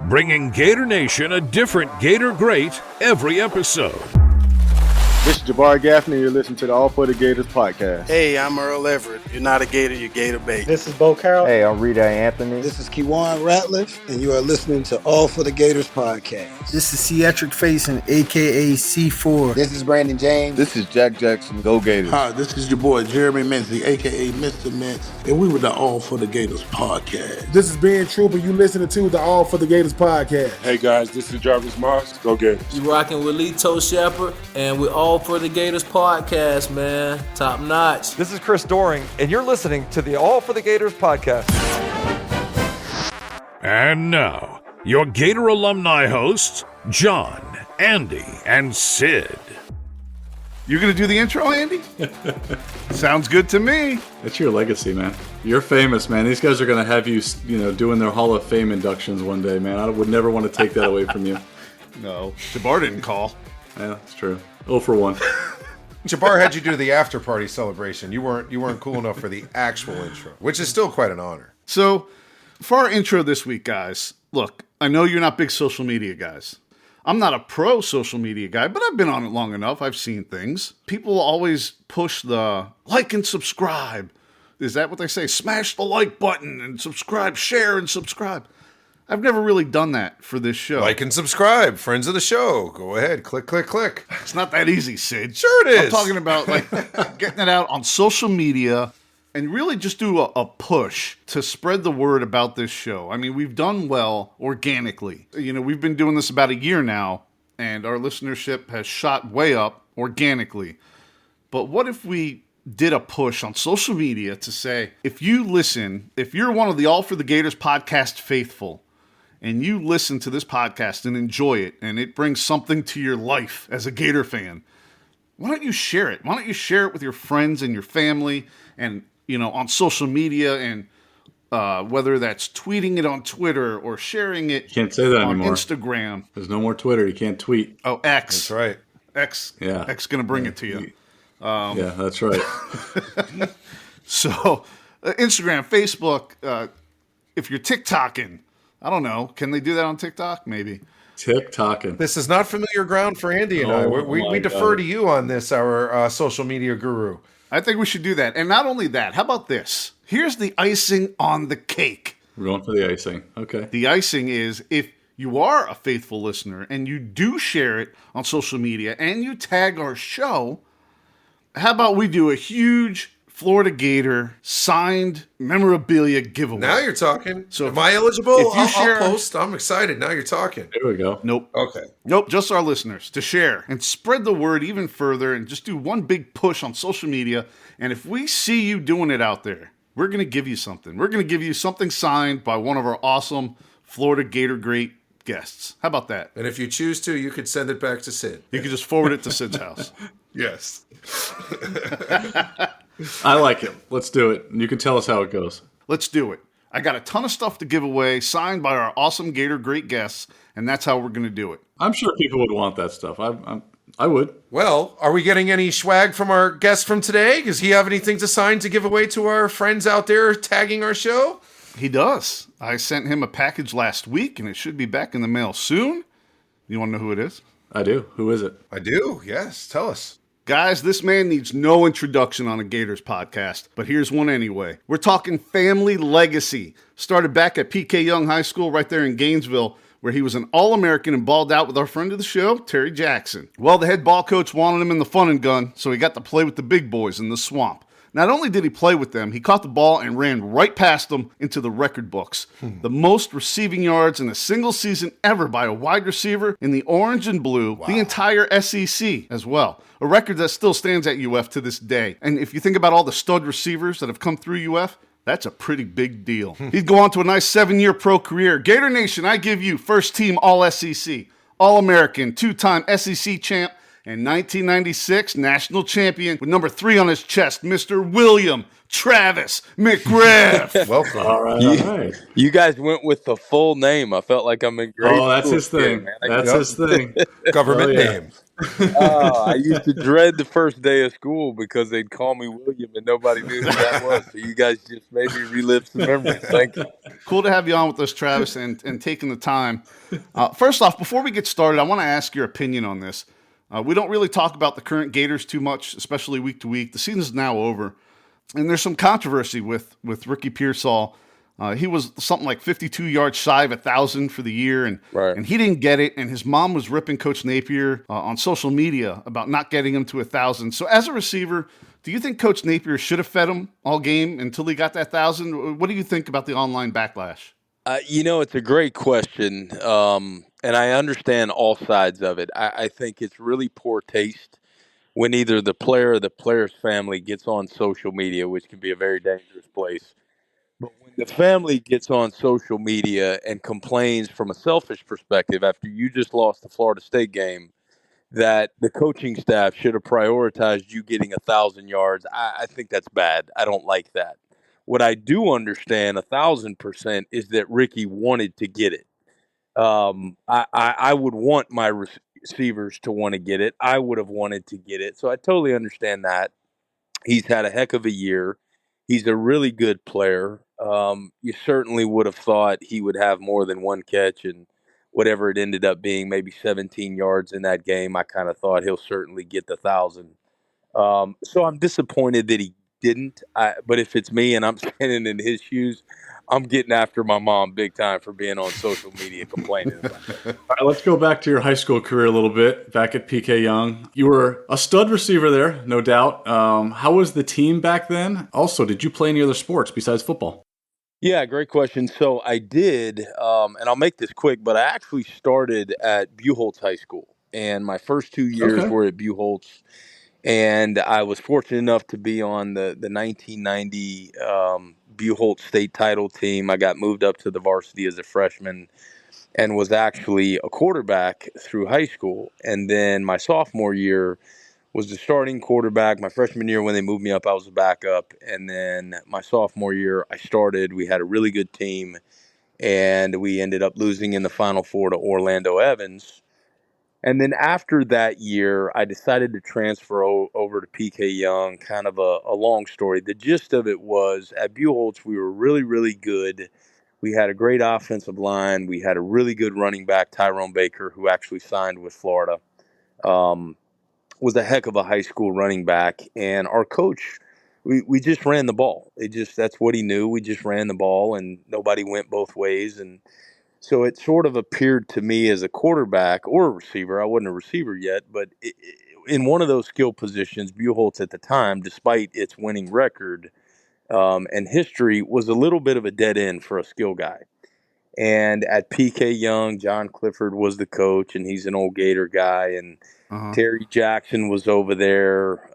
bringing Gator Nation a different Gator great every episode. This is Jabbar Gaffney. You're listening to the All for the Gators podcast. Hey, I'm Earl Everett. You're not a Gator, you're Gator bait. This is Bo Carroll. Hey, I'm Rita Anthony. This is Kiwan Ratliff, and you are listening to All for the Gators podcast. This is Cedric Faison, a.k.a. C4. This is Brandon James. This is Jack Jackson. Go Gators. Hi, this is your boy Jeremy Mincy, a.k.a. Mr. Mintz, and we were the All for the Gators podcast. This is Ben Trooper. You listening to the All for the Gators podcast. Hey guys, this is Jarvis Moss. Go Gators. You rocking with Lito Shepherd, and we're All for the Gators podcast, man. Top notch. This is Chris Doring, and you're listening to the All for the Gators podcast. And now, your Gator alumni hosts, John, Andy, and Sid. You're going to do the intro, Andy? Sounds good to me. It's your legacy, man. You're famous, man. These guys are going to have you, doing their Hall of Fame inductions one day, man. I would never want to take that away from you. No, Jabbar didn't call. Yeah, that's true. 0 for 1. Jabbar had you do the after party celebration. You weren't cool enough for the actual intro, which is still quite an honor. So, for our intro this week, guys, look, I know you're not big social media guys. I'm not a pro social media guy, but I've been on it long enough. I've seen things. People always push the like and subscribe. Is that what they say? Smash the like button and subscribe, share and subscribe. I've never really done that for this show. Like and subscribe, friends of the show. Go ahead, click, click, click. It's not that easy, Sid. Sure it is. I'm talking about getting it out on social media and really just do a push to spread the word about this show. I mean, we've done well organically. We've been doing this about a year now, and our listenership has shot way up organically. But what if we did a push on social media to say, if you're one of the All for the Gators podcast faithful, and you listen to this podcast and enjoy it, and it brings something to your life as a Gator fan, why don't you share it? Why don't you share it with your friends and your family and, on social media, and whether that's tweeting it on Twitter or sharing it Can't say that on anymore. Instagram. There's no more Twitter. You can't tweet. Oh, X. That's right. X. Yeah. X going to bring it to you. Yeah, that's right. So, Instagram, Facebook, if you're TikToking, I don't know. Can they do that on TikTok? Maybe. TikToking. This is not familiar ground for Andy and I. We defer to you on this, our social media guru. I think we should do that. And not only that, how about this? Here's the icing on the cake. We're going for the icing. Okay. The icing is if you are a faithful listener and you do share it on social media and you tag our show, how about we do a huge Florida Gator signed memorabilia giveaway? Now you're talking. So am I eligible? If you share, I'll post. I'm excited. Now you're talking. There we go. Nope. Okay. Nope. Just our listeners to share and spread the word even further and just do one big push on social media. And if we see you doing it out there, we're going to give you something. We're going to give you something signed by one of our awesome Florida Gator great guests. How about that? And if you choose to, you could send it back to Sid. You could just forward it to Sid's house. Yes. I like it. Let's do it. And you can tell us how it goes. Let's do it. I got a ton of stuff to give away, signed by our awesome Gator great guests, and that's how we're going to do it. I'm sure people would want that stuff. I would. Well, are we getting any swag from our guest from today? Does he have anything to sign to give away to our friends out there tagging our show? He does. I sent him a package last week, and it should be back in the mail soon. You want to know who it is? I do. Who is it? I do. Yes. Tell us. Guys, this man needs no introduction on a Gators podcast, but here's one anyway. We're talking family legacy. Started back at PK Young High School right there in Gainesville, where he was an All-American and balled out with our friend of the show, Terry Jackson. Well, the head ball coach wanted him in the fun and gun, so he got to play with the big boys in the swamp. Not only did he play with them, he caught the ball and ran right past them into the record books. The most receiving yards in a single season ever by a wide receiver in the orange and blue, the entire SEC as well. A record that still stands at UF to this day. And if you think about all the stud receivers that have come through UF, that's a pretty big deal. He'd go on to a nice 7-year pro career. Gator Nation, I give you first team All-SEC, All-American, 2-time SEC champ, and 1996 national champion with number 3 on his chest, Mr. William Travis McGriff. Welcome. All right. You guys went with the full name. I felt like I'm in grade Oh, that's school his thing. again, That's his thing. Government name. I used to dread the first day of school because they'd call me William and nobody knew who that was. So you guys just made me relive some memories. Thank you. Cool to have you on with us, Travis, and taking the time. First off, before we get started, I want to ask your opinion on this. We don't really talk about the current Gators too much, especially week to week. The season's now over, and there's some controversy with Ricky Pearsall. He was something like 52 yards shy of 1,000 for the year, and he didn't get it. And his mom was ripping Coach Napier on social media about not getting him to 1,000. So as a receiver, do you think Coach Napier should have fed him all game until he got that 1,000? What do you think about the online backlash? It's a great question, and I understand all sides of it. I think it's really poor taste when either the player or the player's family gets on social media, which can be a very dangerous place. But when the family gets on social media and complains from a selfish perspective after you just lost the Florida State game, that the coaching staff should have prioritized you getting 1,000 yards, I think that's bad. I don't like that. What I do understand 1,000% is that Ricky wanted to get it. I would want my receivers to want to get it. I would have wanted to get it. So I totally understand that. He's had a heck of a year. He's a really good player. You certainly would have thought he would have more than one catch and whatever it ended up being, maybe 17 yards in that game. I kind of thought he'll certainly get the 1,000. So I'm disappointed that he didn't. But if it's me and I'm standing in his shoes, I'm getting after my mom big time for being on social media complaining about it. All right, let's go back to your high school career a little bit, back at PK Young. You were a stud receiver there, no doubt. How was the team back then? Also, did you play any other sports besides football? Yeah, great question. So I did, and I'll make this quick, but I actually started at Buchholz High School. And my first 2 years were at Buchholz. And I was fortunate enough to be on the 1990 Buchholz state title team. I got moved up to the varsity as a freshman and was actually a quarterback through high school. And then my sophomore year was the starting quarterback. My freshman year, when they moved me up, I was a backup. And then my sophomore year, I started. We had a really good team, and we ended up losing in the Final Four to Orlando Evans. And then after that year, I decided to transfer over to PK Young, kind of a long story. The gist of it was at Buchholz, we were really, really good. We had a great offensive line. We had a really good running back, Tyrone Baker, who actually signed with Florida. Was a heck of a high school running back. And our coach, we just ran the ball. That's what he knew. We just ran the ball, and nobody went both ways. And so it sort of appeared to me as a quarterback or a receiver. I wasn't a receiver yet, but in one of those skill positions, Buchholz at the time, despite its winning record and history, was a little bit of a dead end for a skill guy. And at PK Young, John Clifford was the coach, and he's an old Gator guy. And Terry Jackson was over there.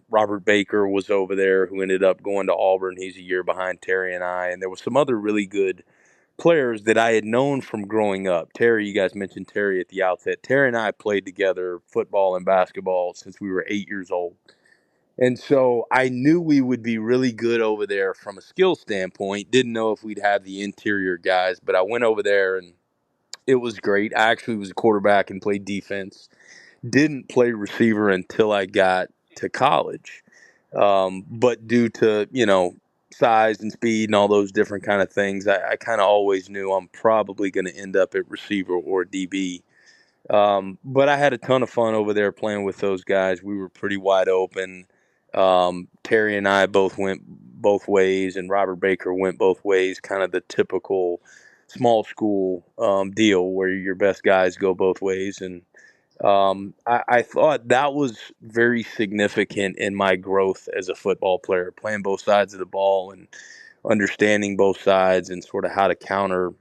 Robert Baker was over there, who ended up going to Auburn. He's a year behind Terry and I. And there was some other really good players that I had known from growing up. Terry, you guys mentioned Terry at the outset. Terry and I played together football and basketball since we were 8 years old. And so I knew we would be really good over there from a skill standpoint. Didn't know if we'd have the interior guys, but I went over there and it was great. I actually was a quarterback and played defense. Didn't play receiver until I got to college. But due to, size and speed and all those different kind of things, I kind of always knew I'm probably going to end up at receiver or DB. But I had a ton of fun over there playing with those guys. We were pretty wide open. Terry and I both went both ways, and Robert Baker went both ways, kind of the typical small school deal where your best guys go both ways. And I thought that was very significant in my growth as a football player, playing both sides of the ball and understanding both sides and sort of how to counter,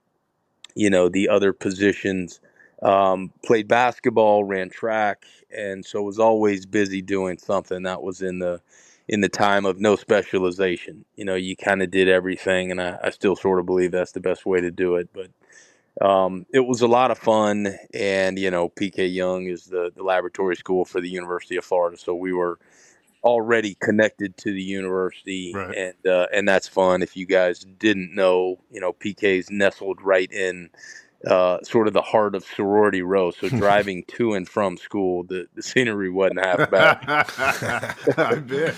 the other positions. Played basketball, ran track, and so was always busy doing something. That was in the time of no specialization. You kind of did everything, and I still sort of believe that's the best way to do it. But it was a lot of fun, and PK Young is the laboratory school for the University of Florida, so we were already connected to the university, and that's fun. If you guys didn't know, PK's nestled right in sort of the heart of sorority row. So driving to and from school, the scenery wasn't half bad. I bet.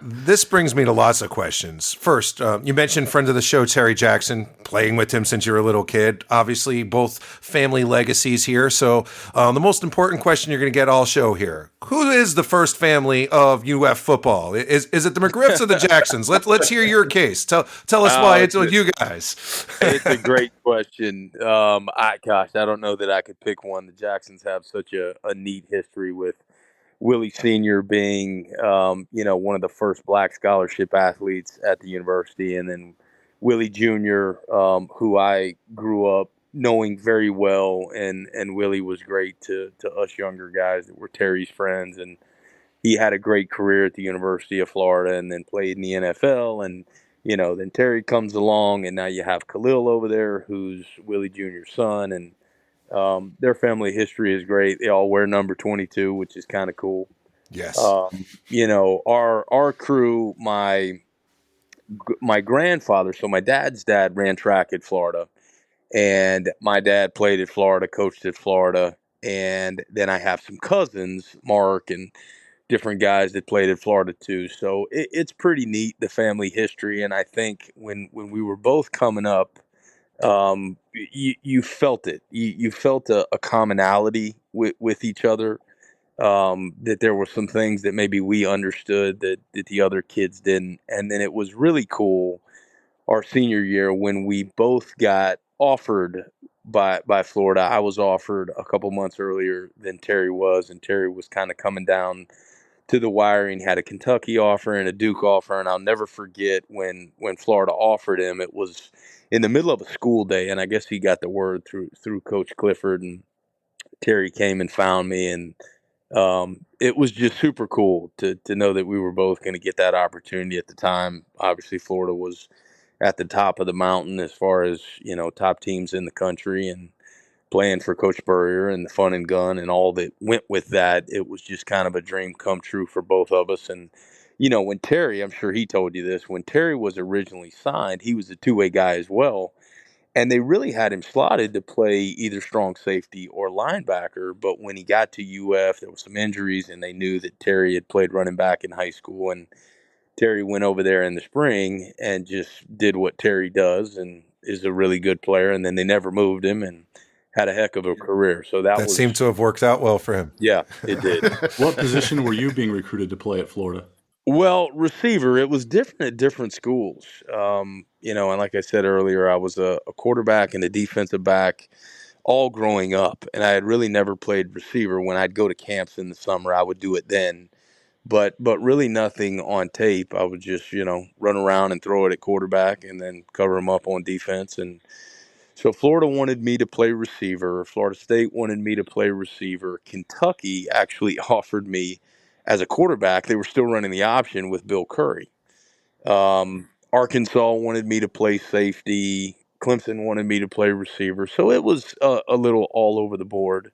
This brings me to lots of questions. First, you mentioned friend of the show, Terry Jackson, playing with him since you were a little kid. Obviously, both family legacies here. So the most important question you're going to get all show here. Who is the first family of UF football? Is it the McGriffs or the Jacksons? Let's hear your case. Tell us why it's with you guys. It's a great question. I don't know that I could pick one. The Jacksons have such a neat history with Willie Sr. being, one of the first black scholarship athletes at the university, and then Willie Jr., who I grew up knowing very well, and Willie was great to us younger guys that were Terry's friends, and he had a great career at the University of Florida and then played in the NFL, and then Terry comes along, and now you have Khalil over there, who's Willie Jr.'s son, and their family history is great. They all wear number 22, which is kind of cool. Yes. Our crew, my grandfather, so my dad's dad ran track at Florida, and my dad played at Florida, coached at Florida, and then I have some cousins, Mark and different guys that played at Florida too. So it's pretty neat, the family history. And I think when we were both coming up, you felt it. You felt a commonality with each other, that there were some things that maybe we understood that the other kids didn't. And then it was really cool our senior year when we both got offered by Florida. I was offered a couple months earlier than Terry was, and Terry was kind of coming down to the wire, and he had a Kentucky offer and a Duke offer. And I'll never forget when Florida offered him, it was in the middle of a school day, and I guess he got the word through Coach Clifford, and Terry came and found me, and it was just super cool to know that we were both going to get that opportunity at the time. Obviously, Florida was at the top of the mountain as far as, top teams in the country, and playing for Coach Spurrier and the fun and gun and all that went with that. It was just kind of a dream come true for both of us. And, when Terry, I'm sure he told you this, when Terry was originally signed, he was a two-way guy as well. And they really had him slotted to play either strong safety or linebacker. But when he got to UF, there were some injuries, and they knew that Terry had played running back in high school. And Terry went over there in the spring and just did what Terry does and is a really good player. And then they never moved him and had a heck of a career. So that seemed to have worked out well for him. Yeah, it did. What position were you being recruited to play at Florida? Well, receiver. It was different at different schools. And like I said earlier, I was a quarterback and a defensive back all growing up. And I had really never played receiver. When I'd go to camps in the summer, I would do it then. But really nothing on tape. I would just, run around and throw it at quarterback and then cover them up on defense. And so Florida wanted me to play receiver. Florida State wanted me to play receiver. Kentucky actually offered me as a quarterback. They were still running the option with Bill Curry. Arkansas wanted me to play safety. Clemson wanted me to play receiver. So it was a little all over the board.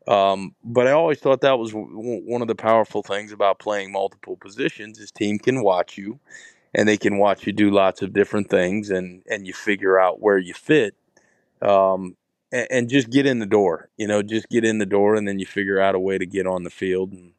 But I always thought that was one of the powerful things about playing multiple positions is team can watch you, and they can watch you do lots of different things, and you figure out where you fit. And just get in the door, just get in the door, and then you figure out a way to get on the field. And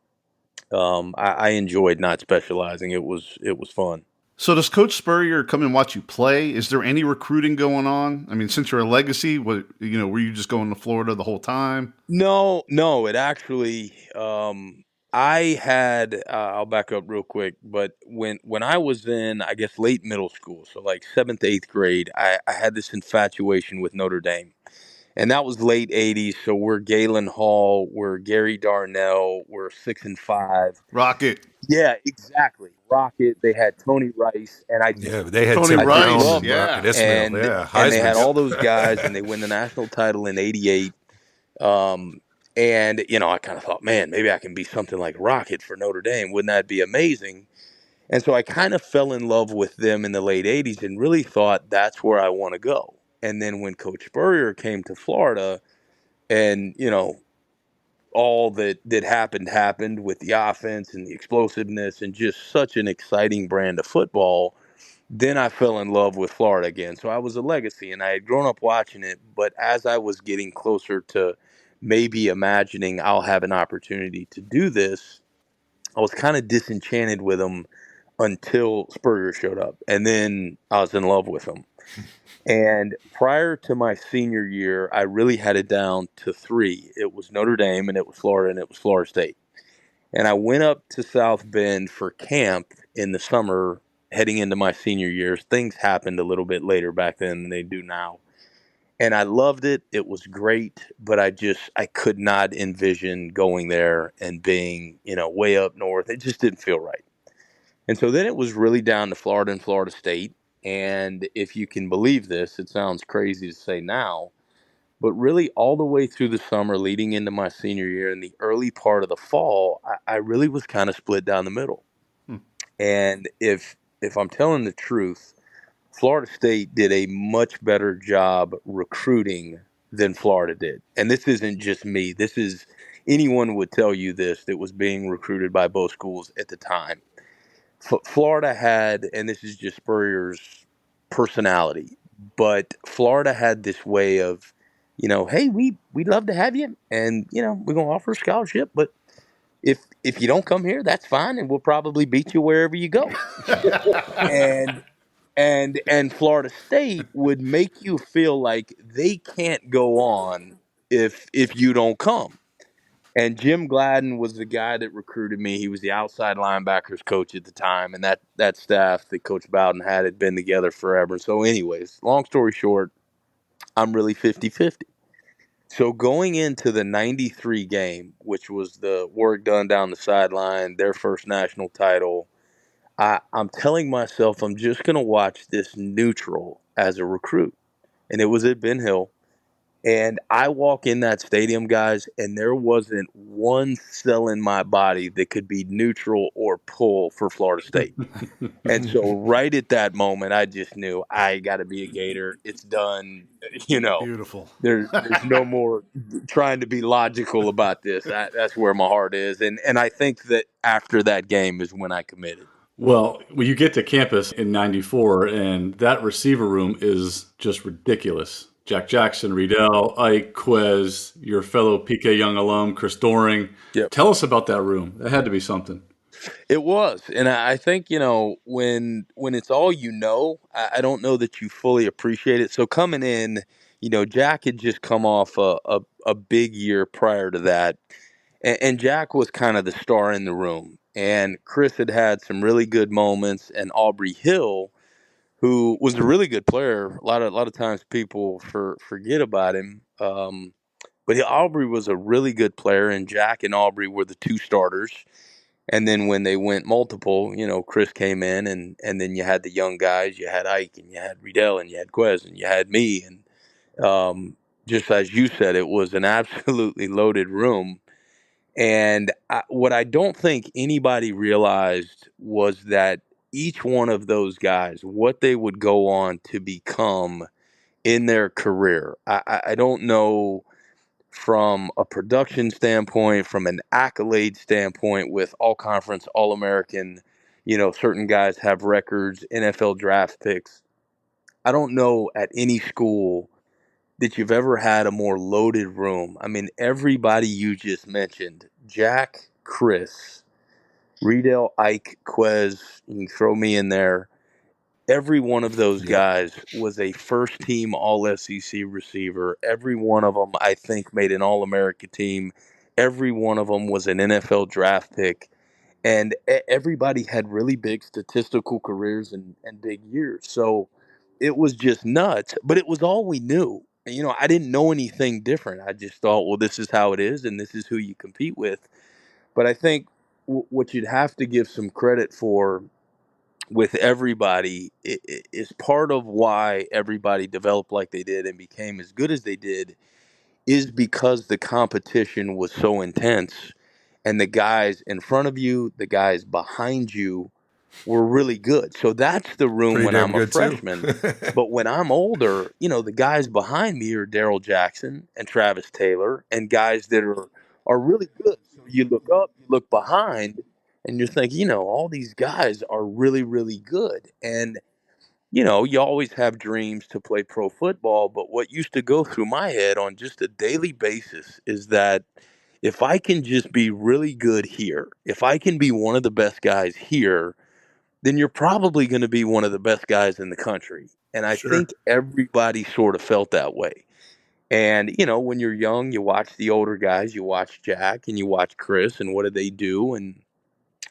I enjoyed not specializing. It was fun. So does Coach Spurrier come and watch you play? Is there any recruiting going on? I mean, since you're a legacy, were you just going to Florida the whole time? No, it actually, I had, I'll back up real quick, but when I was in, I guess, late middle school, so like 7th, 8th grade, I had this infatuation with Notre Dame. And that was late 80s, so we're Galen Hall, we're Gary Darnell, we're 6 and 5. Rocket. Yeah, exactly. Rocket. They had Tony Rice, and they had Tony Tim Rice, Brown, yeah. and and they had all those guys, and they win the national title in '88. And I kind of thought, man, maybe I can be something like Rocket for Notre Dame. Wouldn't that be amazing? And so I kind of fell in love with them in the late 80s and really thought that's where I want to go. And then when Coach Spurrier came to Florida and, all that happened with the offense and the explosiveness and just such an exciting brand of football then I fell in love with Florida again. So I was a legacy, and I had grown up watching it. But as I was getting closer to maybe imagining I'll have an opportunity to do this, I was kind of disenchanted with them until Spurrier showed up. And then I was in love with him. And prior to my senior year, I really had it down to three. It was Notre Dame, and it was Florida, and it was Florida State. And I went up to South Bend for camp in the summer heading into my senior years. Things happened a little bit later back then than they do now. And I loved it. It was great, but I could not envision going there and being, way up north. It just didn't feel right. And so then it was really down to Florida and Florida State. And if you can believe this, it sounds crazy to say now, but really all the way through the summer leading into my senior year and the early part of the fall, I really was kind of split down the middle. And if I'm telling the truth, Florida State did a much better job recruiting than Florida did. And this isn't just me. This is anyone would tell you this that was being recruited by both schools at the time. Florida had, and this is just Spurrier's personality, but Florida had this way of, hey, we'd love to have you, and we're gonna offer a scholarship, but if you don't come here, that's fine, and we'll probably beat you wherever you go. and Florida State would make you feel like they can't go on if you don't come. And Jim Gladden was the guy that recruited me. He was the outside linebackers coach at the time, and that staff that Coach Bowden had been together forever. So anyways, long story short, I'm really 50-50. So going into the 93 game, which was the work done down the sideline, their first national title, I'm telling myself I'm just going to watch this neutral as a recruit. And it was at Ben Hill. And I walk in that stadium, guys, and there wasn't one cell in my body that could be neutral or pull for Florida State. And so right at that moment, I just knew I got to be a Gator. It's done. Beautiful. There's no more trying to be logical about this. That's where my heart is. And I think that after that game is when I committed. Well, you get to campus in 94, and that receiver room is just ridiculous. Jack Jackson, Riedel, Ike, Quez, your fellow PK Young alum, Chris Doring. Yep. Tell us about that room. That had to be something. It was. And I think, when it's all I don't know that you fully appreciate it. So coming in, Jack had just come off a big year prior to that. And Jack was kind of the star in the room. And Chris had some really good moments. And Aubrey Hill, who was a really good player. A lot of times people forget about him. But Aubrey was a really good player, and Jack and Aubrey were the two starters. And then when they went multiple, Chris came in, and then you had the young guys. You had Ike, and you had Riedel, and you had Quez, and you had me. And just as you said, it was an absolutely loaded room. And what I don't think anybody realized was that each one of those guys, what they would go on to become in their career. I don't know from a production standpoint, from an accolade standpoint with all conference, all American, certain guys have records, NFL draft picks. I don't know at any school that you've ever had a more loaded room. I mean, everybody you just mentioned, Jack, Chris, Riedel, Ike, Quez, you can throw me in there. Every one of those guys was a first-team All-SEC receiver. Every one of them, I think, made an All-America team. Every one of them was an NFL draft pick. And everybody had really big statistical careers and big years. So it was just nuts, but it was all we knew. I didn't know anything different. I just thought, well, this is how it is, and this is who you compete with. But I think what you'd have to give some credit for with everybody is part of why everybody developed like they did and became as good as they did is because the competition was so intense and the guys in front of you, the guys behind you were really good. So that's the room Pretty when damn I'm a good, too. freshman. But when I'm older, the guys behind me are Daryl Jackson and Travis Taylor and guys that are really good. So you look up, you look behind, and you're thinking, all these guys are really, really good. And you always have dreams to play pro football, but what used to go through my head on just a daily basis is that if I can just be really good here, if I can be one of the best guys here, then you're probably going to be one of the best guys in the country. And I Sure. think everybody sort of felt that way. And, when you're young, you watch the older guys, you watch Jack and you watch Chris and what do they do? And,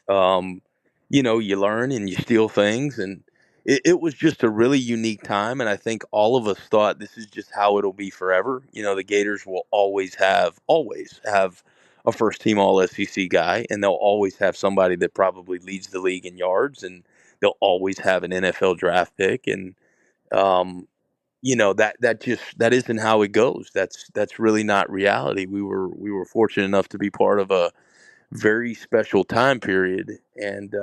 um, you learn and you steal things. And it was just a really unique time. And I think all of us thought this is just how it'll be forever. The Gators will always have a first team all SEC guy, and they'll always have somebody that probably leads the league in yards, and they'll always have an NFL draft pick. And, um, that isn't how it goes. That's really not reality. We were fortunate enough to be part of a very special time period, and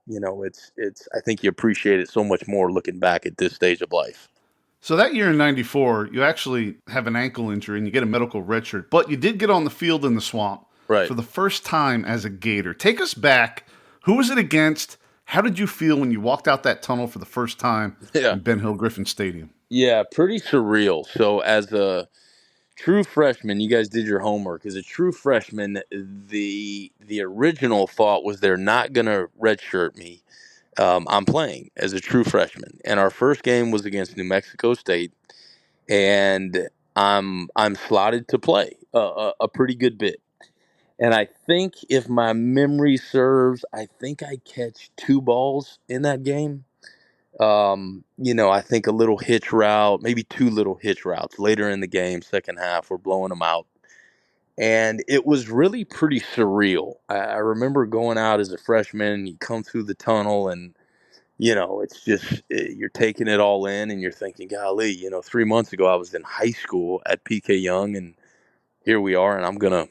it's I think you appreciate it so much more looking back at this stage of life. So that year in '94, you actually have an ankle injury and you get a medical redshirt, but you did get on the field in the Swamp for the first time as a Gator. Take us back. Who was it against? How did you feel when you walked out that tunnel for the first time in Ben Hill Griffin Stadium? Yeah, pretty surreal. So as a true freshman, you guys did your homework. As a true freshman, the original thought was they're not going to redshirt me. I'm playing as a true freshman, and our first game was against New Mexico State, and I'm slotted to play a pretty good bit. And I think if my memory serves, I think I catch 2 balls in that game. I think a little hitch route, maybe 2 little hitch routes later in the game, second half, we're blowing them out. And it was really pretty surreal. I remember going out as a freshman, you come through the tunnel and, it's just, you're taking it all in and you're thinking, golly, 3 months ago I was in high school at PK Young and here we are and I'm going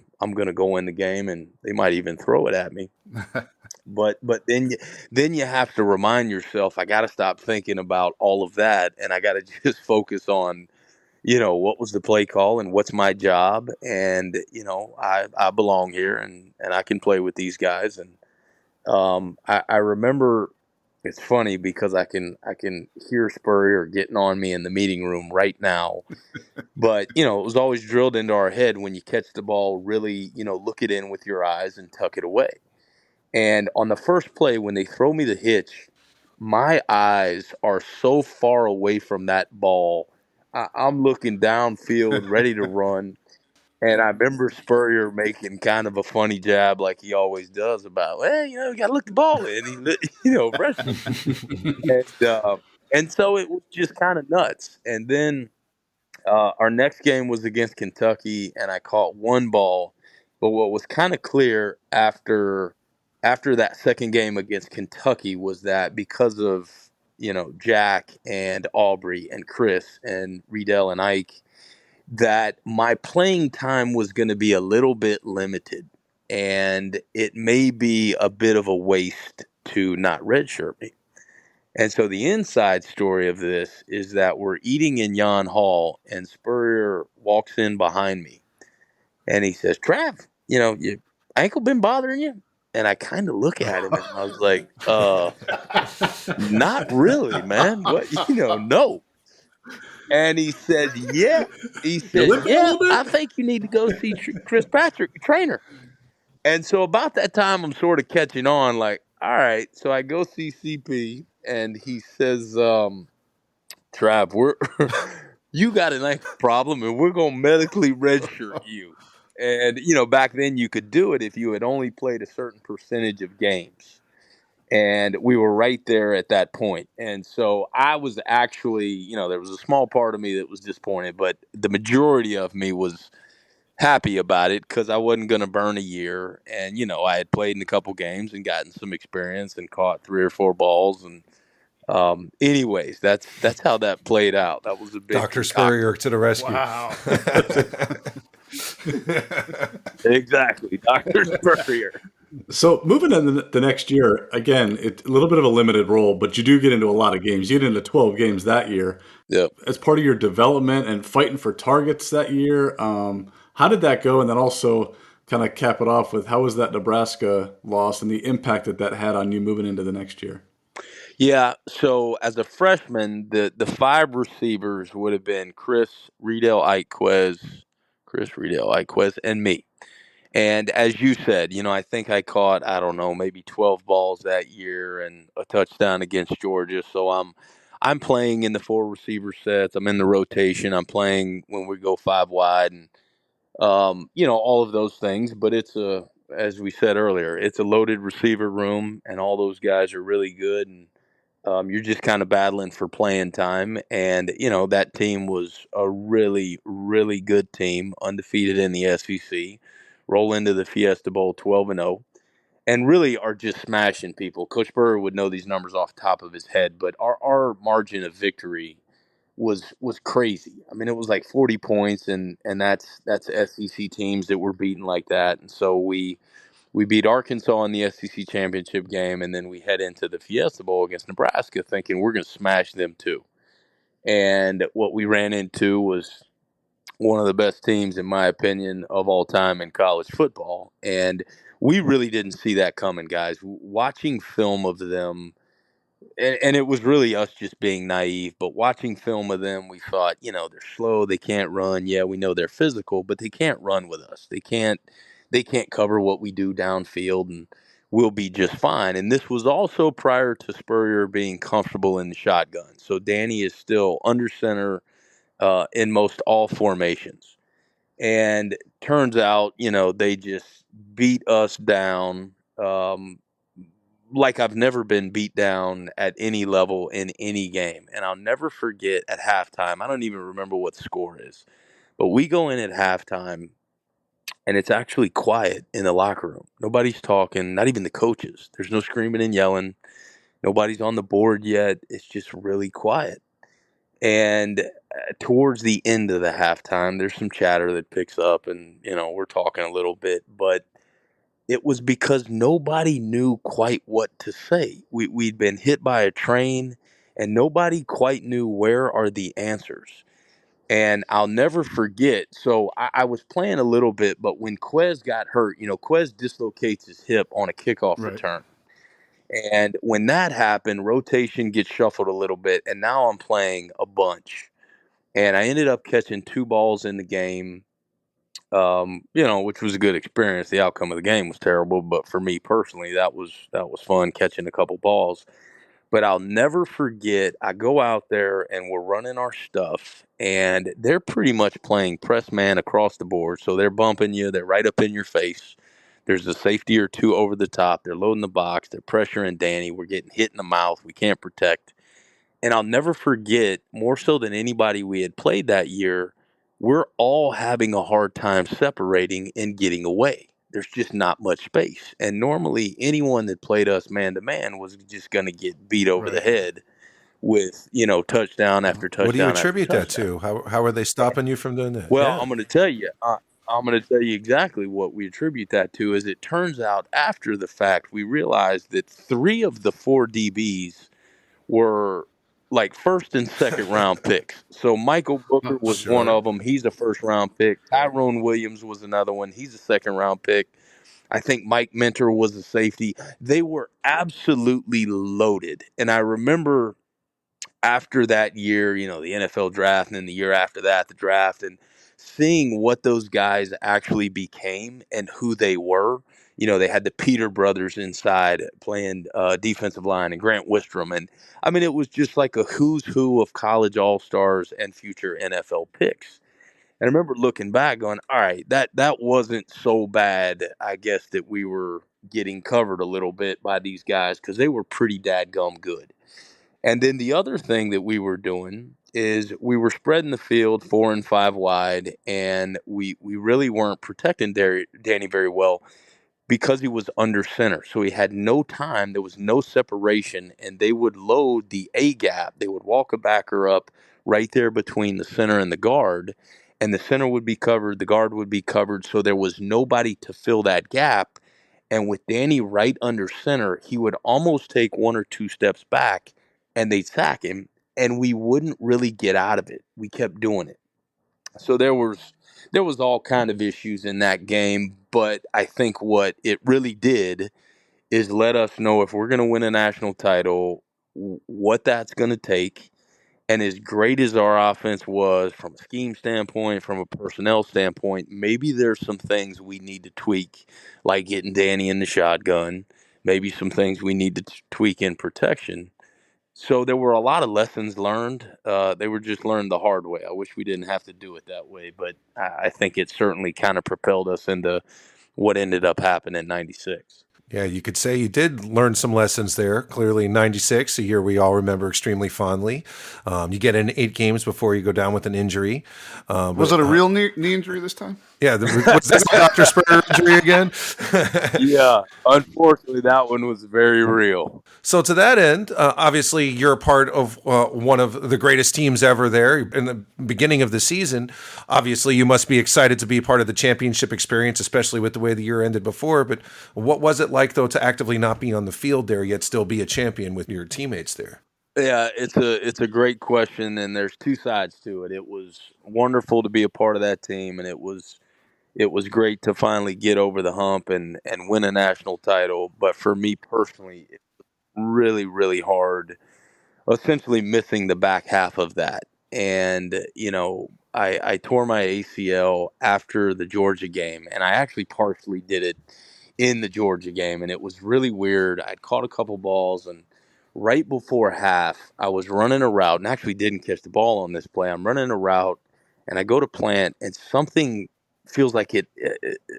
to go in the game and they might even throw it at me. But then you have to remind yourself, I got to stop thinking about all of that, and I got to just focus on, what was the play call and what's my job, and I belong here, and I can play with these guys. And I remember it's funny because I can hear Spurrier getting on me in the meeting room right now. But it was always drilled into our head when you catch the ball, really look it in with your eyes and tuck it away. And on the first play, when they throw me the hitch, my eyes are so far away from that ball. I'm looking downfield, ready to run. And I remember Spurrier making kind of a funny jab like he always does about, well, you got to look the ball in, freshman. And so it was just kind of nuts. And then our next game was against Kentucky, and I caught 1 ball. But what was kind of clear after that second game against Kentucky was that because of, Jack and Aubrey and Chris and Riedel and Ike, that my playing time was going to be a little bit limited. And it may be a bit of a waste to not redshirt me. And so the inside story of this is that we're eating in Yon Hall, and Spurrier walks in behind me. And he says, Trav, your ankle been bothering you? And I kind of look at him and I was like, not really, man. What, no. And he said, yeah. He said, yeah, I think you need to go see Chris Patrick, your trainer. And so about that time, I'm sort of catching on like, all right. So I go see CP and he says, Trav, you got an ankle problem and we're going to medically redshirt you. And, back then you could do it if you had only played a certain percentage of games. And we were right there at that point. And so I was actually, there was a small part of me that was disappointed, but the majority of me was happy about it because I wasn't going to burn a year. And, I had played in a couple games and gotten some experience and caught 3 or 4 balls. And anyways, that's how that played out. That was a big Dr. Spurrier to the rescue. Wow. Exactly, Dr. Spurrier. So moving into the next year, again, it's a little bit of a limited role, but you do get into a lot of games. You get into 12 games that year. Yep. As part of your development and fighting for targets that year, how did that go? And then also kind of cap it off with how was that Nebraska loss and the impact that had on you moving into the next year? Yeah, so as a freshman, the five receivers would have been Chris Riedel Iquez, and me. And as you said, I think I caught, I don't know, maybe 12 balls that year and a touchdown against Georgia. So I'm playing in the four receiver sets. I'm in the rotation. I'm playing when we go five wide and all of those things, but as we said earlier, it's a loaded receiver room and all those guys are really good and you're just kind of battling for playing time. And, that team was a really, really good team, undefeated in the SEC, roll into the Fiesta Bowl 12-0, and really are just smashing people. Coach Burr would know these numbers off the top of his head, but our margin of victory was crazy. I mean, it was like 40 points, and that's SEC teams that were beaten like that. And so we beat Arkansas in the SEC championship game, and then we head into the Fiesta Bowl against Nebraska thinking we're going to smash them too. And what we ran into was one of the best teams, in my opinion, of all time in college football. And we really didn't see that coming, guys. Watching film of them, and it was really us just being naive, but watching film of them, we thought, they're slow, they can't run. Yeah, we know they're physical, but they can't run with us. They can't cover what we do downfield, and we'll be just fine. And this was also prior to Spurrier being comfortable in the shotgun. So Danny is still under center in most all formations. And turns out, they just beat us down. Like I've never been beat down at any level in any game. And I'll never forget at halftime, I don't even remember what the score is, but we go in at halftime and it's actually quiet in the locker room. Nobody's talking, not even the coaches. There's no screaming and yelling. Nobody's on the board yet. It's just really quiet. And towards the end of the halftime, there's some chatter that picks up and, we're talking a little bit, but it was because nobody knew quite what to say. We'd been hit by a train, and nobody quite knew where are the answers. And I'll never forget. So I was playing a little bit, but when Quez got hurt, Quez dislocates his hip on a kickoff return. And when that happened, rotation gets shuffled a little bit, and now I'm playing a bunch. And I ended up catching two balls in the game, which was a good experience. The outcome of the game was terrible, but for me personally, that was fun catching a couple balls. But I'll never forget, I go out there and we're running our stuff, and they're pretty much playing press man across the board. So they're bumping you, they're right up in your face. There's a safety or two over the top. They're loading the box, they're pressuring Danny. We're getting hit in the mouth. We can't protect. And I'll never forget, more so than anybody we had played that year, we're all having a hard time separating and getting away. There's just not much space. And normally anyone that played us man to man was just going to get beat over the head with, touchdown after touchdown. What do you after attribute that touchdown. to? How are they stopping you from doing that? Well, Yeah. I'm going to tell you. I'm going to tell you exactly what we attribute that to. Is it turns out after the fact, we realized that 3 of the 4 DBs were like first and second round picks. So Michael Booker was one of them. He's a first round pick. Tyrone Williams was another one. He's a second round pick. I think Mike Mentor was a safety. They were absolutely loaded. And I remember after that year, the NFL draft, and then the year after that, the draft, and seeing what those guys actually became and who they were. They had the Peter brothers inside playing defensive line and Grant Wistrom. And I mean, it was just like a who's who of college all-stars and future NFL picks. And I remember looking back going, all right, that wasn't so bad, I guess, that we were getting covered a little bit by these guys because they were pretty dadgum good. And then the other thing that we were doing is we were spreading the field 4 and 5 wide, and we really weren't protecting Danny very well because he was under center. So he had no time. There was no separation, and they would load the A gap. They would walk a backer up right there between the center and the guard, and the center would be covered, the guard would be covered, so there was nobody to fill that gap. And with Danny right under center, he would almost take 1 or 2 steps back, and they'd sack him, and we wouldn't really get out of it. We kept doing it. So there was all kind of issues in that game, but I think what it really did is let us know if we're going to win a national title, what that's going to take. And as great as our offense was from a scheme standpoint, from a personnel standpoint, maybe there's some things we need to tweak, like getting Danny in the shotgun, maybe some things we need to tweak in protection. So there were a lot of lessons learned. They were just learned the hard way. I wish we didn't have to do it that way, but I think it certainly kind of propelled us into what ended up happening in '96. Yeah, you could say you did learn some lessons there. Clearly, 96, a year we all remember extremely fondly. You get in 8 games before you go down with an injury. Was it a real knee injury this time? Yeah, was this a Dr. Spurrier injury again? Yeah, unfortunately, that one was very real. So to that end, obviously you're a part of one of the greatest teams ever there in the beginning of the season. Obviously, you must be excited to be part of the championship experience, especially with the way the year ended before. But what was it like, though, to actively not be on the field there, yet still be a champion with your teammates there? Yeah, it's a great question, and there's two sides to it. It was wonderful to be a part of that team, and it was great to finally get over the hump and win a national title. But for me personally, it was really, really hard, essentially missing the back half of that. And, I tore my ACL after the Georgia game, and I actually partially did it in the Georgia game, and it was really weird. I'd caught a couple balls, and right before half, I was running a route, and actually didn't catch the ball on this play. I'm running a route, and I go to plant, and something feels like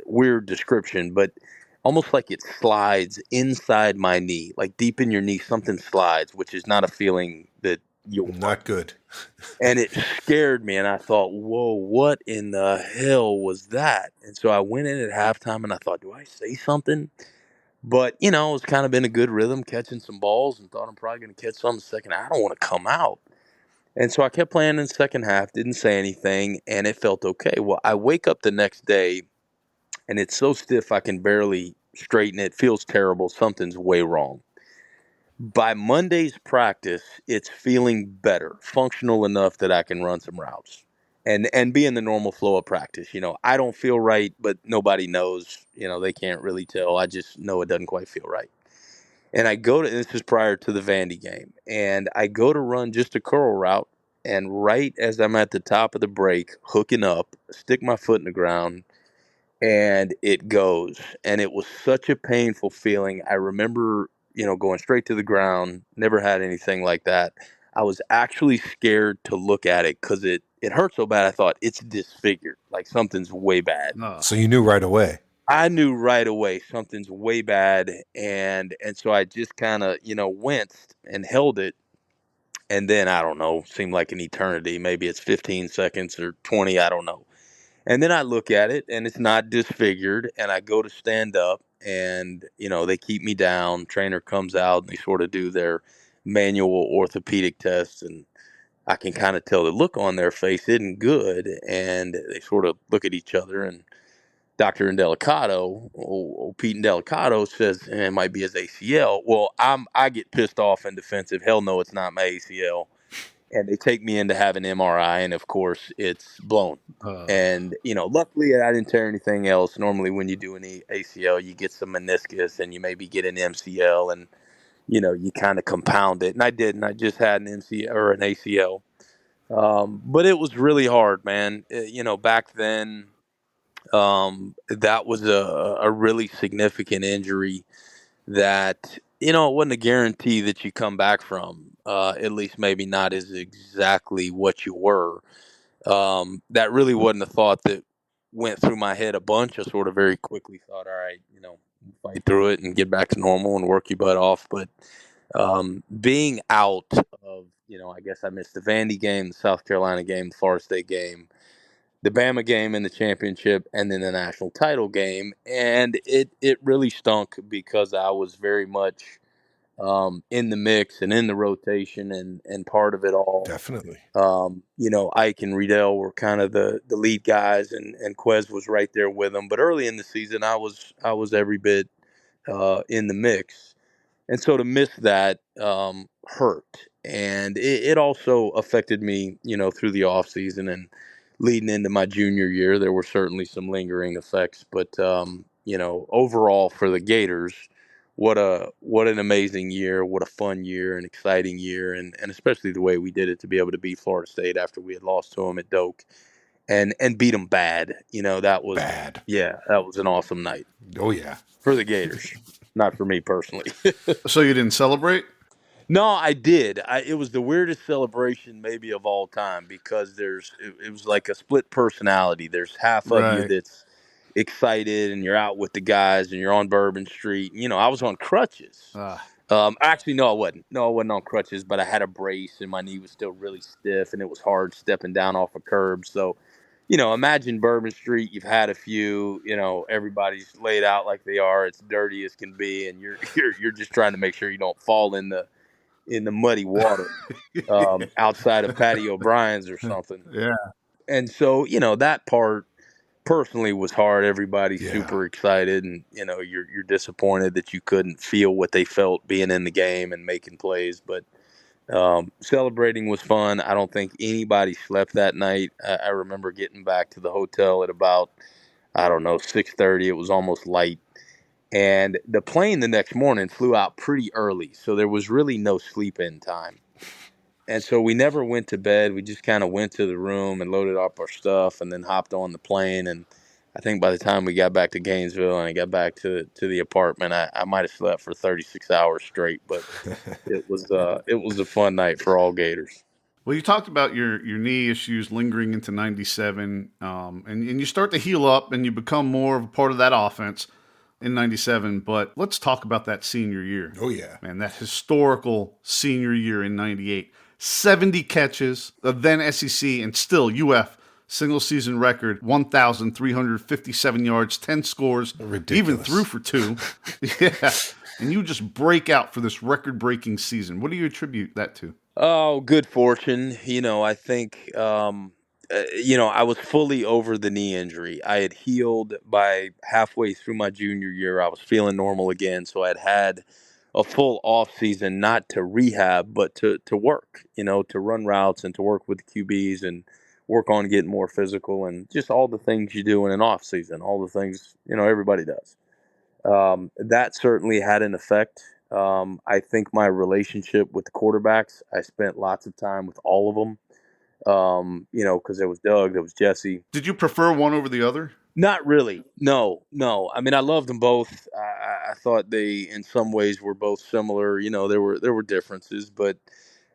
weird description, but almost like it slides inside my knee, like deep in your knee, something slides, which is not a feeling that you want. Not good. And it scared me, and I thought, whoa, what in the hell was that? And so I went in at halftime, and I thought, do I say something? But, I was kind of in a good rhythm, catching some balls, and thought I'm probably going to catch some in the second half. I don't want to come out. And so I kept playing in the second half, didn't say anything, and it felt okay. Well, I wake up the next day, and it's so stiff I can barely straighten it. Feels terrible. Something's way wrong. By Monday's practice, it's feeling better, functional enough that I can run some routes and be in the normal flow of practice. I don't feel right, but nobody knows. They can't really tell. I just know it doesn't quite feel right. And this is prior to the Vandy game, and I go to run just a curl route, and right as I'm at the top of the break, hooking up, stick my foot in the ground, and it goes. And it was such a painful feeling. I remember, going straight to the ground, never had anything like that. I was actually scared to look at it because it hurt so bad. I thought it's disfigured, like something's way bad. So you knew right away. I knew right away something's way bad, and so I just kind of, winced and held it, and then I don't know, seemed like an eternity. Maybe it's 15 seconds or 20, I don't know. And then I look at it, and it's not disfigured, and I go to stand up, and, they keep me down. Trainer comes out, and they sort of do their manual orthopedic tests, and I can kind of tell the look on their face isn't good, and they sort of look at each other, and Dr. Indelicato, old Pete Indelicato, says it might be his ACL. Well, I get pissed off and defensive. Hell no, it's not my ACL. And they take me in to have an MRI, and of course, it's blown. And luckily, I didn't tear anything else. Normally, when you do an ACL, you get some meniscus, and you maybe get an MCL, and you kind of compound it. And I didn't. I just had an MCL or an ACL. But it was really hard, man. Back then. That was a really significant injury that, it wasn't a guarantee that you come back from, at least maybe not as exactly what you were. That really wasn't a thought that went through my head a bunch. I sort of very quickly thought, all right, fight through it and get back to normal and work your butt off. But being out of, I guess I missed the Vandy game, the South Carolina game, the Florida State game, the Bama game in the championship, and then the national title game. And it really stunk because I was very much in the mix and in the rotation and part of it all. Definitely. Ike and Riedel were kind of the lead guys, and Quez was right there with them. But early in the season, I was every bit in the mix. And so to miss that hurt. And it also affected me, through the offseason and leading into my junior year. There were certainly some lingering effects. But, overall for the Gators, what an amazing year, what a fun year, an exciting year, and especially the way we did it to be able to beat Florida State after we had lost to them at Doak, and beat them bad. That was bad. Yeah, that was an awesome night. Oh yeah, for the Gators, not for me personally. So you didn't celebrate? No, I did. It was the weirdest celebration maybe of all time because it was like a split personality. There's half of you Right. that's excited and you're out with the guys and you're on Bourbon Street. I was on crutches. Actually, no, I wasn't. No, I wasn't on crutches, but I had a brace and my knee was still really stiff and it was hard stepping down off a curb. So, imagine Bourbon Street. You've had a few. Everybody's laid out like they are. It's dirty as can be, and you're just trying to make sure you don't fall in the muddy water outside of Patty O'Brien's or something. Yeah. And so, that part personally was hard. Everybody's super excited and, you're disappointed that you couldn't feel what they felt being in the game and making plays. But celebrating was fun. I don't think anybody slept that night. I remember getting back to the hotel at about, 6:30. It was almost light. And the plane the next morning flew out pretty early, so there was really no sleep-in time. And so we never went to bed. We just kind of went to the room and loaded up our stuff and then hopped on the plane. And I think by the time we got back to Gainesville and I got back to the apartment, I might have slept for 36 hours straight. But it was a fun night for all Gators. Well, you talked about your knee issues lingering into 97, and you start to heal up and you become more of a part of that offense in 97. But let's talk about that senior year. Oh, yeah. Man, that historical senior year in 98. 70 catches, then SEC, and still UF single season record, 1,357 yards, 10 scores, Ridiculous. Even threw for 2. Yeah. And you just break out for this record-breaking season. What do you attribute that to? Oh, good fortune. I think, I was fully over the knee injury. I had healed by halfway through my junior year. I was feeling normal again. So I'd had a full off season, not to rehab, but to work, to run routes and to work with the QBs and work on getting more physical and just all the things you do in an off season, all the things, everybody does. That certainly had an effect. I think my relationship with the quarterbacks, I spent lots of time with all of them. Because there was Doug, there was Jesse. Did you prefer one over the other? Not really. No. I mean, I loved them both. I thought they, in some ways, were both similar. There were differences, but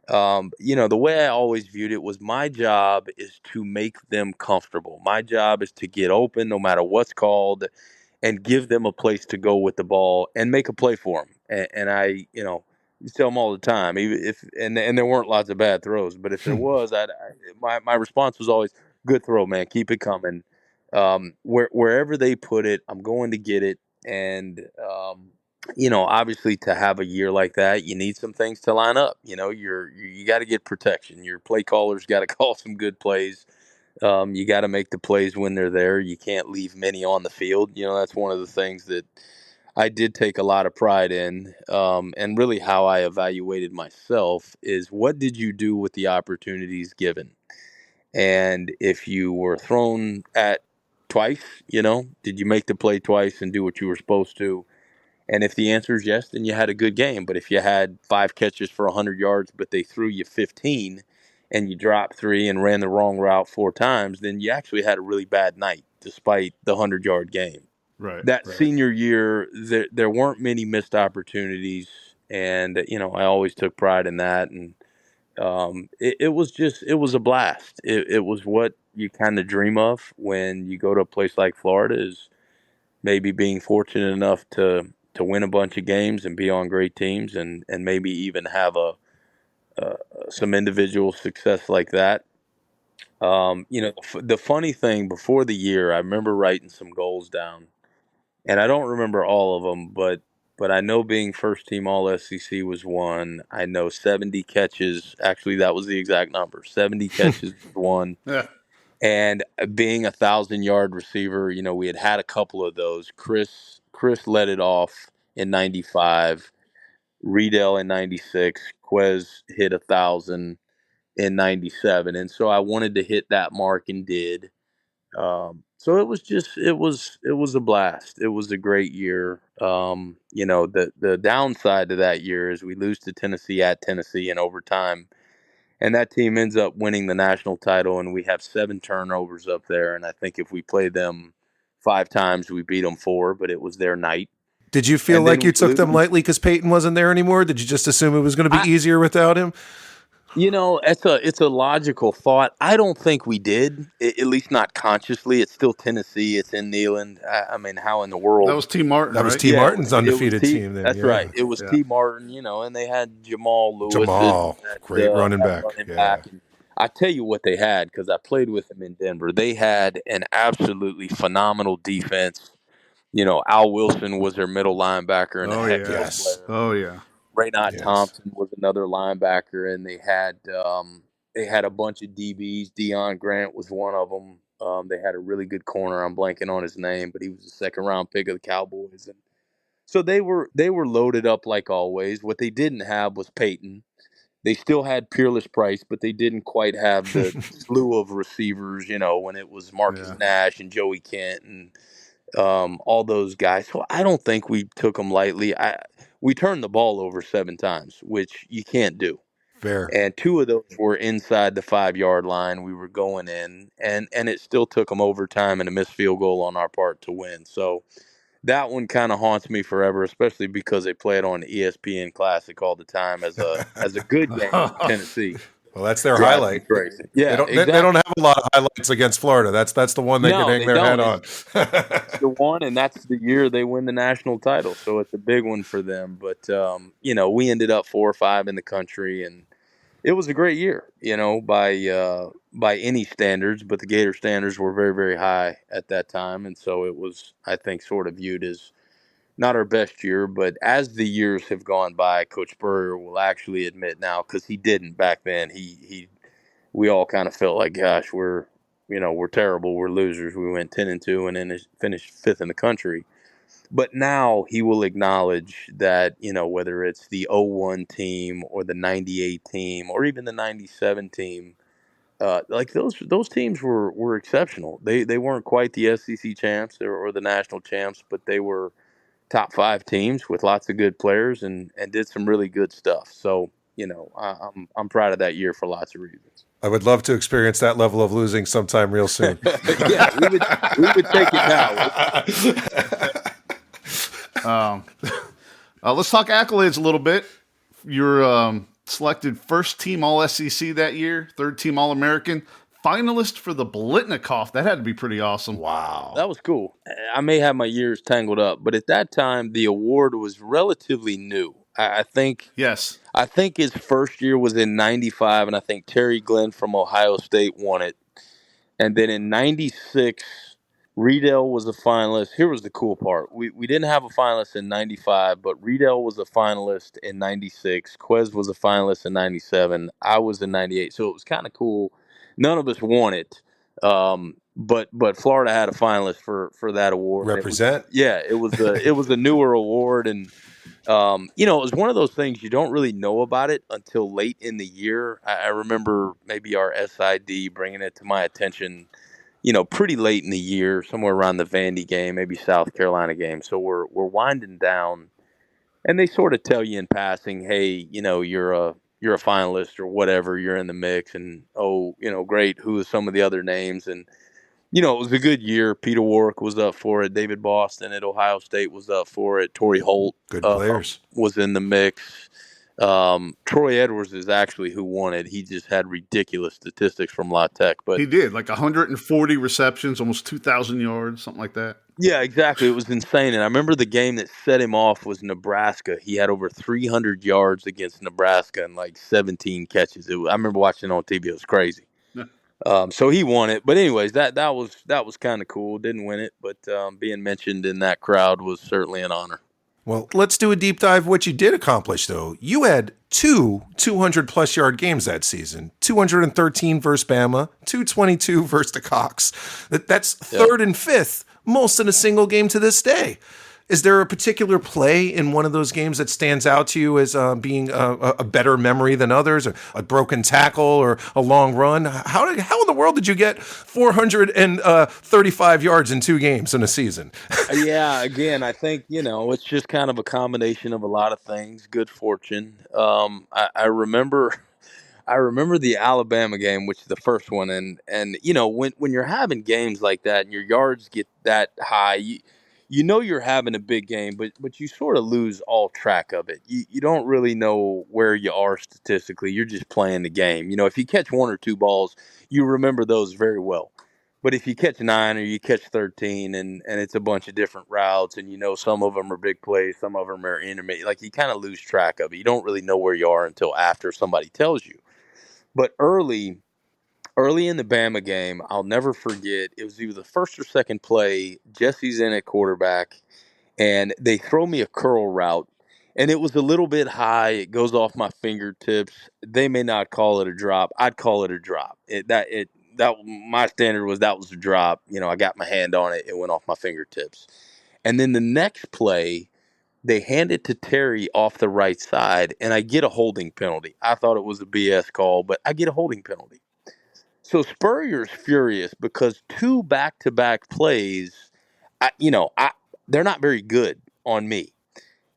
the way I always viewed it was my job is to make them comfortable. My job is to get open, no matter what's called, and give them a place to go with the ball and make a play for them. And I, tell them all the time, even if and there weren't lots of bad throws, but if there was, my response was always, "Good throw, man. Keep it coming." Wherever they put it, I'm going to get it. And obviously, to have a year like that, you need some things to line up. You got to get protection. Your play callers got to call some good plays. You got to make the plays when they're there. You can't leave many on the field. That's one of the things that I did take a lot of pride in. And really how I evaluated myself is, what did you do with the opportunities given? And if you were thrown at twice, did you make the play twice and do what you were supposed to? And if the answer is yes, then you had a good game. But if you had 5 catches for 100 yards, but they threw you 15 and you dropped 3 and ran the wrong route 4 times, then you actually had a really bad night despite the 100-yard game. Right. That senior year, there weren't many missed opportunities. And, I always took pride in that. And it was a blast. It was what you kind of dream of when you go to a place like Florida, is maybe being fortunate enough to win a bunch of games and be on great teams and maybe even have some individual success like that. The funny thing, before the year, I remember writing some goals down, and I don't remember all of them, but I know being first team All SEC was one. I know 70 catches. Actually, that was the exact number. 70 catches was one. Yeah. And being 1,000-yard receiver, we had a couple of those. Chris led it off in 95. Riedel in 96. Quez hit 1,000 in 97. And so I wanted to hit that mark and did. So it was a blast. It was a great year. The downside to that year is we lose to Tennessee at Tennessee in overtime, and that team ends up winning the national title, and we have 7 turnovers up there. And I think if we played them 5 times, we beat them 4, but it was their night. Did you feel And like then you we took them lose. lightly because Peyton wasn't there anymore? Did you just assume it was going to be easier without him? It's a logical thought. I don't think we did, at least not consciously. It's still Tennessee. It's in Neyland. I mean, how in the world? That was T. Martin, That was right? T. Yeah, Martin's it was undefeated T. team then. That's yeah. right. It was Yeah. T. Martin, and they had Jamal Lewis. Jamal, at great running at back. Yeah. And I tell you what they had, because I played with them in Denver. They had an absolutely phenomenal defense. Al Wilson was their middle linebacker and a heck of a Yes. player. Oh, yeah. Raynaud Yes. Thompson was another linebacker, and they had a bunch of DBs. Deion Grant was one of them. They had a really good corner. I'm blanking on his name, but he was a second-round pick of the Cowboys, and so they were loaded up like always. What they didn't have was Peyton. They still had Peerless Price, but they didn't quite have the slew of receivers. When it was Marcus Nash and Joey Kent and all those guys. So I don't think we took them lightly. We turned the ball over 7 times, which you can't do. Fair. And 2 of those were inside the 5-yard line. We were going in, and it still took them overtime and a missed field goal on our part to win. So that one kind of haunts me forever, especially because they play it on ESPN Classic all the time as a good game for Tennessee. Well, that's their Drives me highlight. crazy. Yeah, they don't, exactly. they don't have a lot of highlights against Florida. That's the one they can hang their hat on. It's the one, and that's the year they win the national title. So it's a big one for them. But we ended up 4 or 5 in the country, and it was a great year. By any standards, but the Gator standards were very, very high at that time, and so it was, I think, sort of viewed as not our best year. But as the years have gone by, Coach Spurrier will actually admit now, because he didn't back then. We all kind of felt like, gosh, we're terrible, we're losers. We went 10-2 and then finished 5th in the country. But now he will acknowledge that, whether it's the 01 team or the 98 team or even the 97 team, like those teams were exceptional. They weren't quite the SEC champs or the national champs, but they were top 5 teams with lots of good players and did some really good stuff. So, I'm proud of that year for lots of reasons. I would love to experience that level of losing sometime real soon. Yeah, we would take it now. Let's talk accolades a little bit. You're selected first team All-SEC that year, 3rd team All-American, finalist for the Blitnikoff. That had to be pretty awesome. Wow. That was cool. I may have my years tangled up, but at that time, the award was relatively new. I think his first year was in 95, and I think Terry Glenn from Ohio State won it. And then in 96, Riedel was a finalist. Here was the cool part. We didn't have a finalist in 95, but Riedel was a finalist in 96. Quez was a finalist in 97. I was in 98. So it was kind of cool. None of us won it. But Florida had a finalist for that award. Represent. It was a newer award, and it was one of those things you don't really know about it until late in the year. I remember maybe our SID bringing it to my attention, pretty late in the year, somewhere around the Vandy game, maybe South Carolina game. So we're winding down, and they sort of tell you in passing, hey, you're a finalist or whatever, you're in the mix, and great, who are some of the other names? And it was a good year. Peter Warwick was up for it. David Boston at Ohio State was up for it. Torrey Holt, good players, was in the mix. Troy Edwards is actually who won it. He just had ridiculous statistics from La Tech, but he did like 140 receptions, almost 2,000 yards, something like that. Yeah, exactly. It was insane. And I remember the game that set him off was Nebraska. He had over 300 yards against Nebraska and like 17 catches. I remember watching it on TV. It was crazy. So he won it. But anyways, that was kind of cool. Didn't win it, but being mentioned in that crowd was certainly an honor. Well, let's do a deep dive of what you did accomplish, though. You had 2 200-plus yard games that season, 213 versus Bama, 222 versus the Cox. That's 3rd and 5th, most in a single game to this day. Is there a particular play in one of those games that stands out to you as being a better memory than others, or a broken tackle or a long run? How in the world did you get 435 yards in 2 games in a season? Yeah, again, I think, it's just kind of a combination of a lot of things, good fortune. I remember I remember the Alabama game, which is the first one, and when you're having games like that and your yards get that high, you know you're having a big game, but you sort of lose all track of it. You don't really know where you are statistically. You're just playing the game. If you catch 1 or 2 balls, you remember those very well. But if you catch 9 or you catch 13 and it's a bunch of different routes and some of them are big plays, some of them are intermediate, like you kind of lose track of it. You don't really know where you are until after somebody tells you. But early in the Bama game, I'll never forget, it was either the first or second play, Jesse's in at quarterback, and they throw me a curl route, and it was a little bit high. It goes off my fingertips. They may not call it a drop. I'd call it a drop. My standard was that was a drop. I got my hand on it. It went off my fingertips. And then the next play, they hand it to Terry off the right side, and I get a holding penalty. I thought it was a BS call, but I get a holding penalty. So Spurrier's furious because 2 back-to-back plays, they're not very good on me.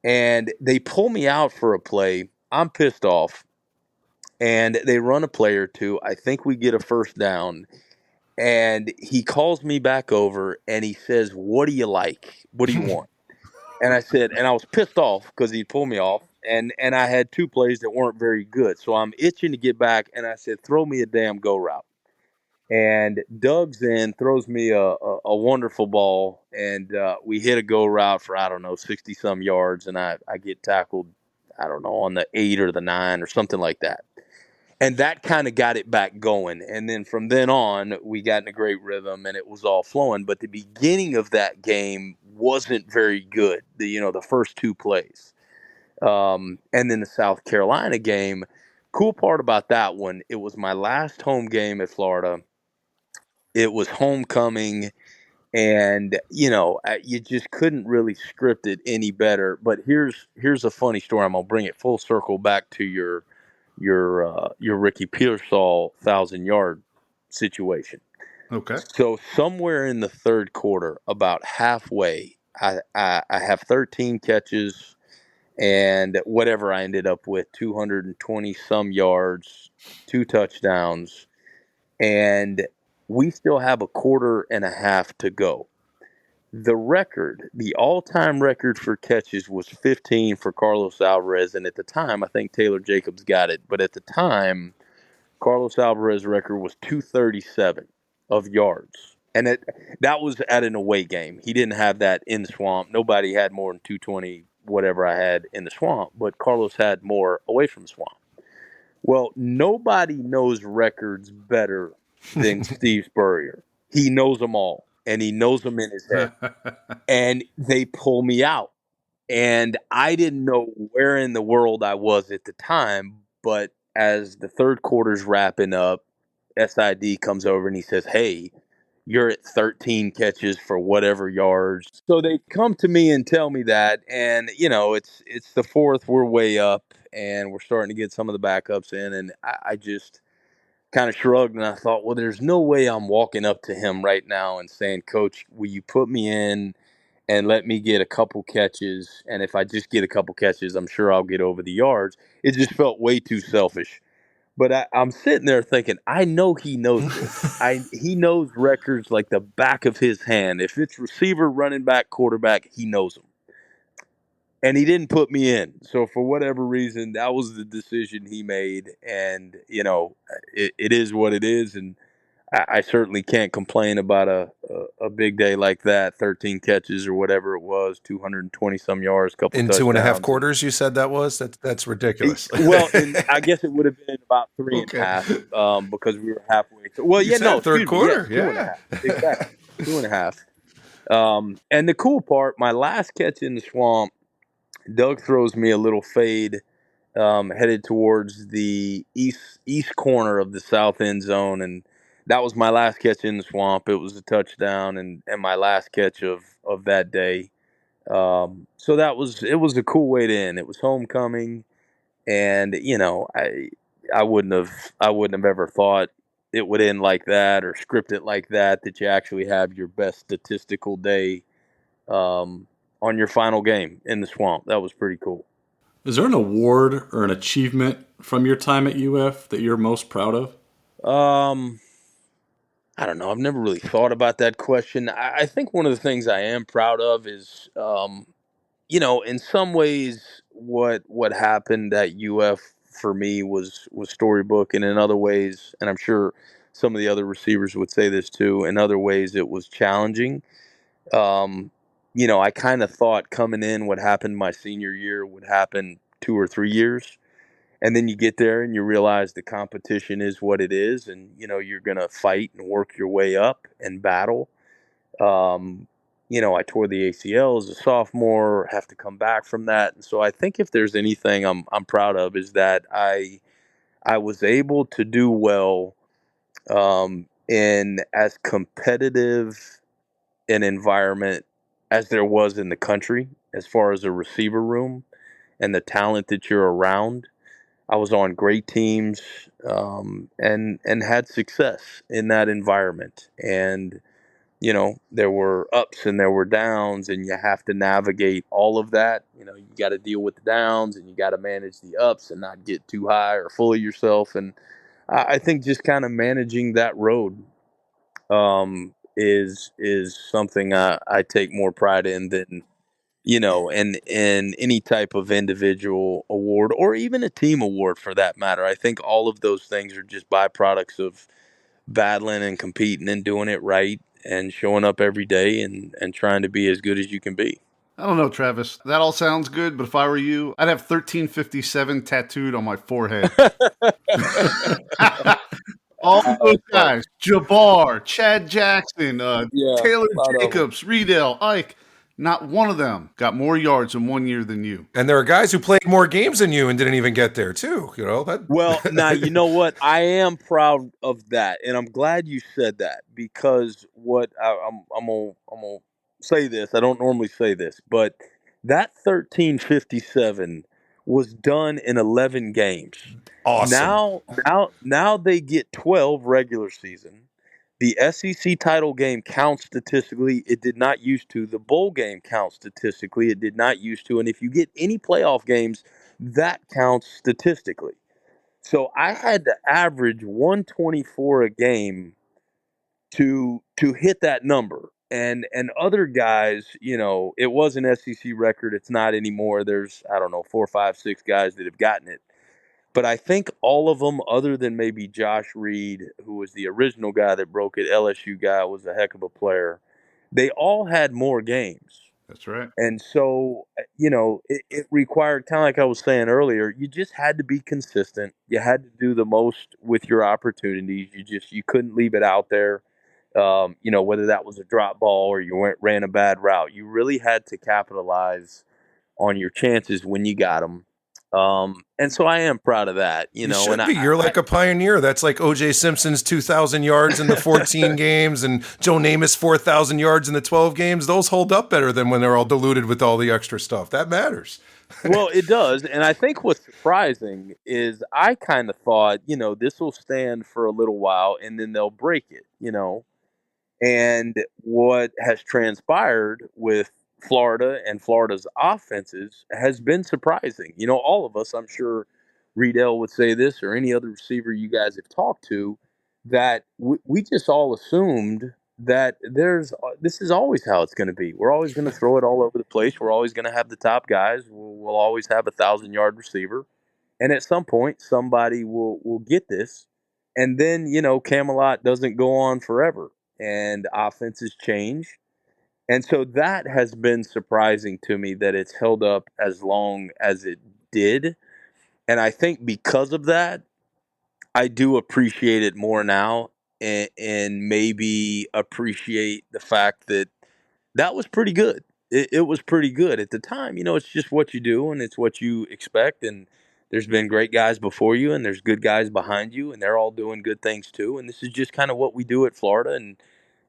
And they pull me out for a play. I'm pissed off. And they run a play or two. I think we get a first down. And he calls me back over, and he says, "What do you like? What do you want?" And I said, and I was pissed off because he pulled me off, and I had 2 plays that weren't very good. So I'm itching to get back, and I said, "Throw me a damn go route." And Doug's in, throws me a wonderful ball, and we hit a go route for, I don't know, 60-some yards, and I get tackled, I don't know, on the 8 or the 9 or something like that. And that kind of got it back going. And then from then on, we got in a great rhythm, and it was all flowing. But the beginning of that game wasn't very good, the first 2 plays. And then the South Carolina game, cool part about that one, it was my last home game at Florida. It was homecoming, and you just couldn't really script it any better. But here's a funny story. I'm gonna bring it full circle back to your Ricky Pearsall 1,000-yard situation. Okay. So somewhere in the third quarter, about halfway, I have 13 catches and whatever I ended up with, 220 some yards, 2 touchdowns, and we still have a quarter and a half to go. The all-time record for catches was 15 for Carlos Alvarez, and at the time, I think Taylor Jacobs got it, but at the time, Carlos Alvarez's record was 237 of yards. And that was at an away game. He didn't have that in the Swamp. Nobody had more than 220, whatever I had in the Swamp, but Carlos had more away from the Swamp. Well, nobody knows records better than Steve Spurrier. He knows them all, and he knows them in his head. And they pull me out. And I didn't know where in the world I was at the time, but as the third quarter's wrapping up, SID comes over and he says, "Hey, you're at 13 catches for whatever yards." So they come to me and tell me that, and it's the fourth, we're way up, and we're starting to get some of the backups in, and I just kind of shrugged, and I thought, well, there's no way I'm walking up to him right now and saying, "Coach, will you put me in and let me get a couple catches? And if I just get a couple catches, I'm sure I'll get over the yards." It just felt way too selfish. But I'm sitting there thinking, I know he knows this. He knows records like the back of his hand. If it's receiver, running back, quarterback, he knows them. And he didn't put me in. So for whatever reason, that was the decision he made. And, it is what it is. And I certainly can't complain about a big day like that. 13 catches or whatever it was, 220 some yards, couple in touchdowns. 2.5 quarters. You said that was that's ridiculous. Well, I guess it would have been about 3.5 because we were halfway. Well, you said third quarter, yeah, 2.5, exactly, 2.5. And the cool part, my last catch in the Swamp, Doug throws me a little fade. Headed towards the east corner of the south end zone, and that was my last catch in the Swamp. It was a touchdown, and my last catch of that day. So it was a cool way to end. It was homecoming, and I wouldn't have ever thought it would end like that or script it like that. That you actually have your best statistical day on your final game in the swamp. That was pretty cool. Is there an award or an achievement from your time at UF that you're most proud of? I don't know. I've never really thought about that question. I think one of the things I am proud of is, in some ways, what happened at UF for me was storybook, and in other ways, and I'm sure some of the other receivers would say this too. In other ways, it was challenging. Um, I kind of thought coming in, what happened my senior year would happen 2 or 3 years. And then you get there and you realize the competition is what it is, and you're gonna fight and work your way up and battle. Um, I tore the ACL as a sophomore, have to come back from that, and so I think if there's anything I'm proud of is that I was able to do well in as competitive an environment as there was in the country, as far as a receiver room and the talent that you're around. I was on great teams, and had success in that environment. And there were ups and there were downs, and you have to navigate all of that. You got to deal with the downs, and you got to manage the ups and not get too high or full of yourself. And I think just kind of managing that road is something I take more pride in than in any type of individual award or even a team award for that matter. I think all of those things are just byproducts of battling and competing and doing it right and showing up every day and trying to be as good as you can be. I don't know, Travis. That all sounds good, but if I were you, I'd have 1357 tattooed on my forehead. All those guys, Jabbar, Chad Jackson, Taylor Jacobs, Riedel, Ike, not one of them got more yards in 1 year than you. And there are guys who played more games than you and didn't even get there too. Well, now you know what? I am proud of that, and I'm glad you said that because I'm gonna say this. I don't normally say this, but that 1357 was done in 11 games. Awesome. Now they get 12 regular season. The SEC title game counts statistically. It did not used to. The bowl game counts statistically. It did not used to. And if you get any playoff games, that counts statistically. So I had to average 124 a game to hit that number. And other guys, it was an SEC record. It's not anymore. There's, I don't know, 4, 5, 6 guys that have gotten it. But I think all of them, other than maybe Josh Reed, who was the original guy that broke it, LSU guy, was a heck of a player. They all had more games. That's right. And so, it required, kind of like I was saying earlier, you just had to be consistent. You had to do the most with your opportunities. You couldn't leave it out there. Whether that was a drop ball or you ran a bad route, you really had to capitalize on your chances when you got them. And so I am proud of that. You should be. You're like a pioneer. That's like O.J. Simpson's 2,000 yards in the 14 games and Joe Namath's 4,000 yards in the 12 games. Those hold up better than when they're all diluted with all the extra stuff. That matters. Well, it does. And I think what's surprising is I kind of thought, this will stand for a little while and then they'll break it, And what has transpired with Florida and Florida's offenses has been surprising. All of us, I'm sure Riedel would say this or any other receiver you guys have talked to, that we just all assumed that this is always how it's going to be. We're always going to throw it all over the place. We're always going to have the top guys. We'll always have 1,000-yard receiver. And at some point, somebody will get this. And then, Camelot doesn't go on forever and offenses change. And so that has been surprising to me that it's held up as long as it did. And I think because of that, I do appreciate it more now and maybe appreciate the fact that was pretty good. It was pretty good at the time. It's just what you do and it's what you expect. And there's been great guys before you and there's good guys behind you and they're all doing good things too. And this is just kind of what we do at Florida. And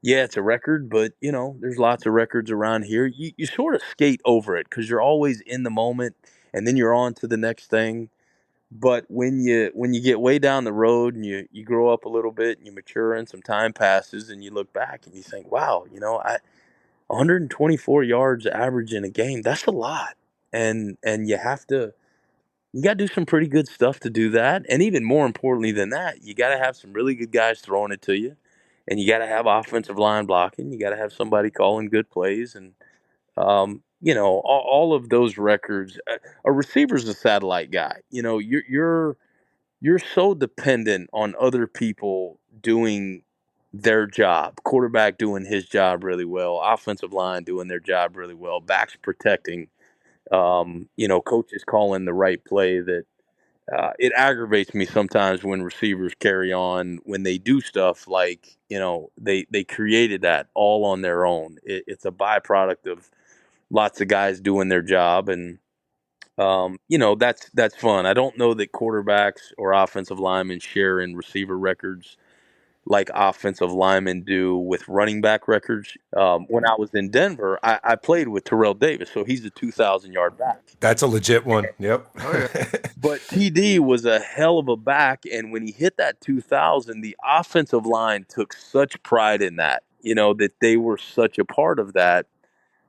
Yeah, it's a record, but there's lots of records around here. You sort of skate over it because you're always in the moment, and then you're on to the next thing. But when you get way down the road and you grow up a little bit and you mature and some time passes and you look back and you think, wow, 124 yards average in a game, that's a lot. And you got to do some pretty good stuff to do that. And even more importantly than that, you got to have some really good guys throwing it to you. And you got to have offensive line blocking. You got to have somebody calling good plays. And, all of those records. A receiver's a satellite guy. You're so dependent on other people doing their job. Quarterback doing his job really well. Offensive line doing their job really well. Backs protecting. Coaches calling the right play. That it aggravates me sometimes when receivers carry on when they do stuff like they created that all on their own. It's a byproduct of lots of guys doing their job, and that's fun. I don't know that quarterbacks or offensive linemen share in receiver records like offensive linemen do with running back records. When I was in Denver, I played with Terrell Davis, so he's a 2,000-yard back. That's a legit one. Yep. But TD was a hell of a back, and when he hit that 2,000, the offensive line took such pride in that, that they were such a part of that.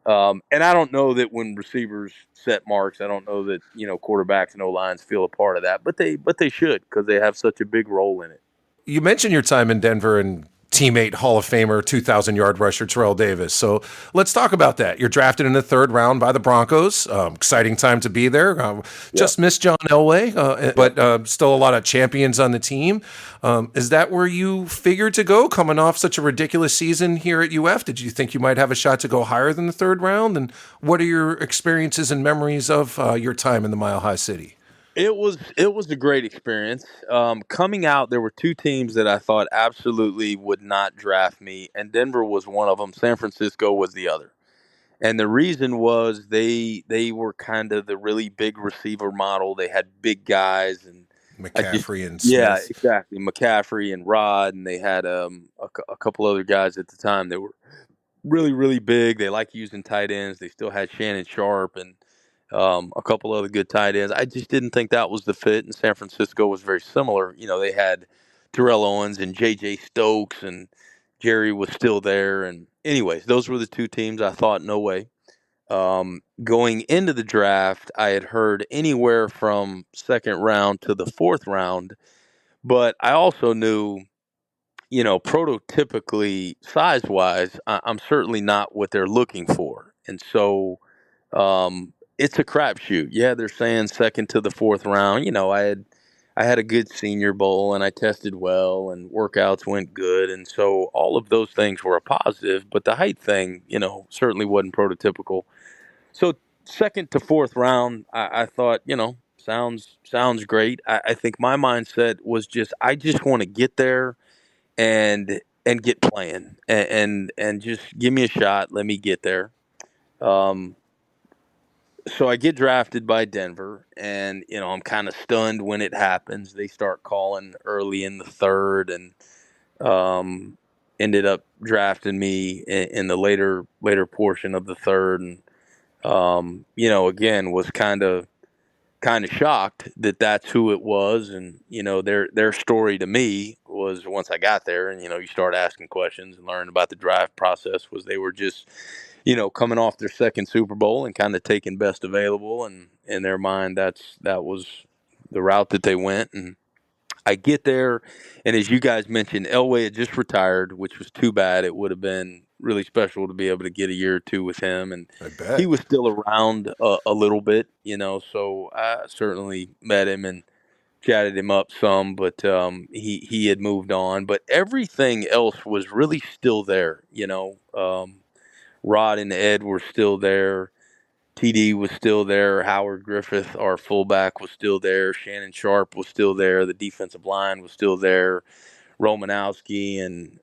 And I don't know that when receivers set marks, I don't know that quarterbacks and O-lines feel a part of that, but they should because they have such a big role in it. You mentioned your time in Denver and teammate Hall of Famer 2,000-yard rusher Terrell Davis. So let's talk about that. You're drafted in the third round by the Broncos. Exciting time to be there. Just missed John Elway, but still a lot of champions on the team. Is that where you figured to go, coming off such a ridiculous season here at UF? Did you think you might have a shot to go higher than the third round? And what are your experiences and memories of your time in the Mile High City? It was a great experience. Coming out, there were two teams that I thought absolutely would not draft me, and Denver was one of them. San Francisco was the other. And the reason was they were kind of the really big receiver model. They had big guys and McCaffrey and Smith. Yeah, exactly. McCaffrey and Rod, and they had a couple other guys at the time that were really, really big. They liked using tight ends. They still had Shannon Sharp and a couple other good tight ends. I just didn't think that was the fit, and San Francisco was very similar. They had Terrell Owens and J.J. Stokes, and Jerry was still there. And anyways, those were the two teams I thought, no way. Going into the draft, I had heard anywhere from second round to the fourth round, but I also knew, prototypically size-wise, I'm certainly not what they're looking for. And so it's a crapshoot. Yeah, they're saying second to the fourth round. I had a good Senior Bowl and I tested well and workouts went good, and so all of those things were a positive. But the height thing, certainly wasn't prototypical. So second to fourth round, I thought, sounds great. I think my mindset was I just want to get there and get playing and just give me a shot. Let me get there. So I get drafted by Denver, and I'm kind of stunned when it happens. They start calling early in the third, and ended up drafting me in the later portion of the third, and again was kind of shocked that that's who it was, and their story to me was once I got there, and you start asking questions and learn about the draft process, was they were just coming off their second Super Bowl and kind of taking best available, and in their mind, that was the route that they went. And I get there, and as you guys mentioned, Elway had just retired, which was too bad. It would have been really special to be able to get a year or two with him, and he was still around a little bit, so I certainly met him and chatted him up some, but he had moved on. But everything else was really still there, Rod and Ed were still there. TD was still there. Howard Griffith, our fullback, was still there. Shannon Sharp was still there. The defensive line was still there. Romanowski and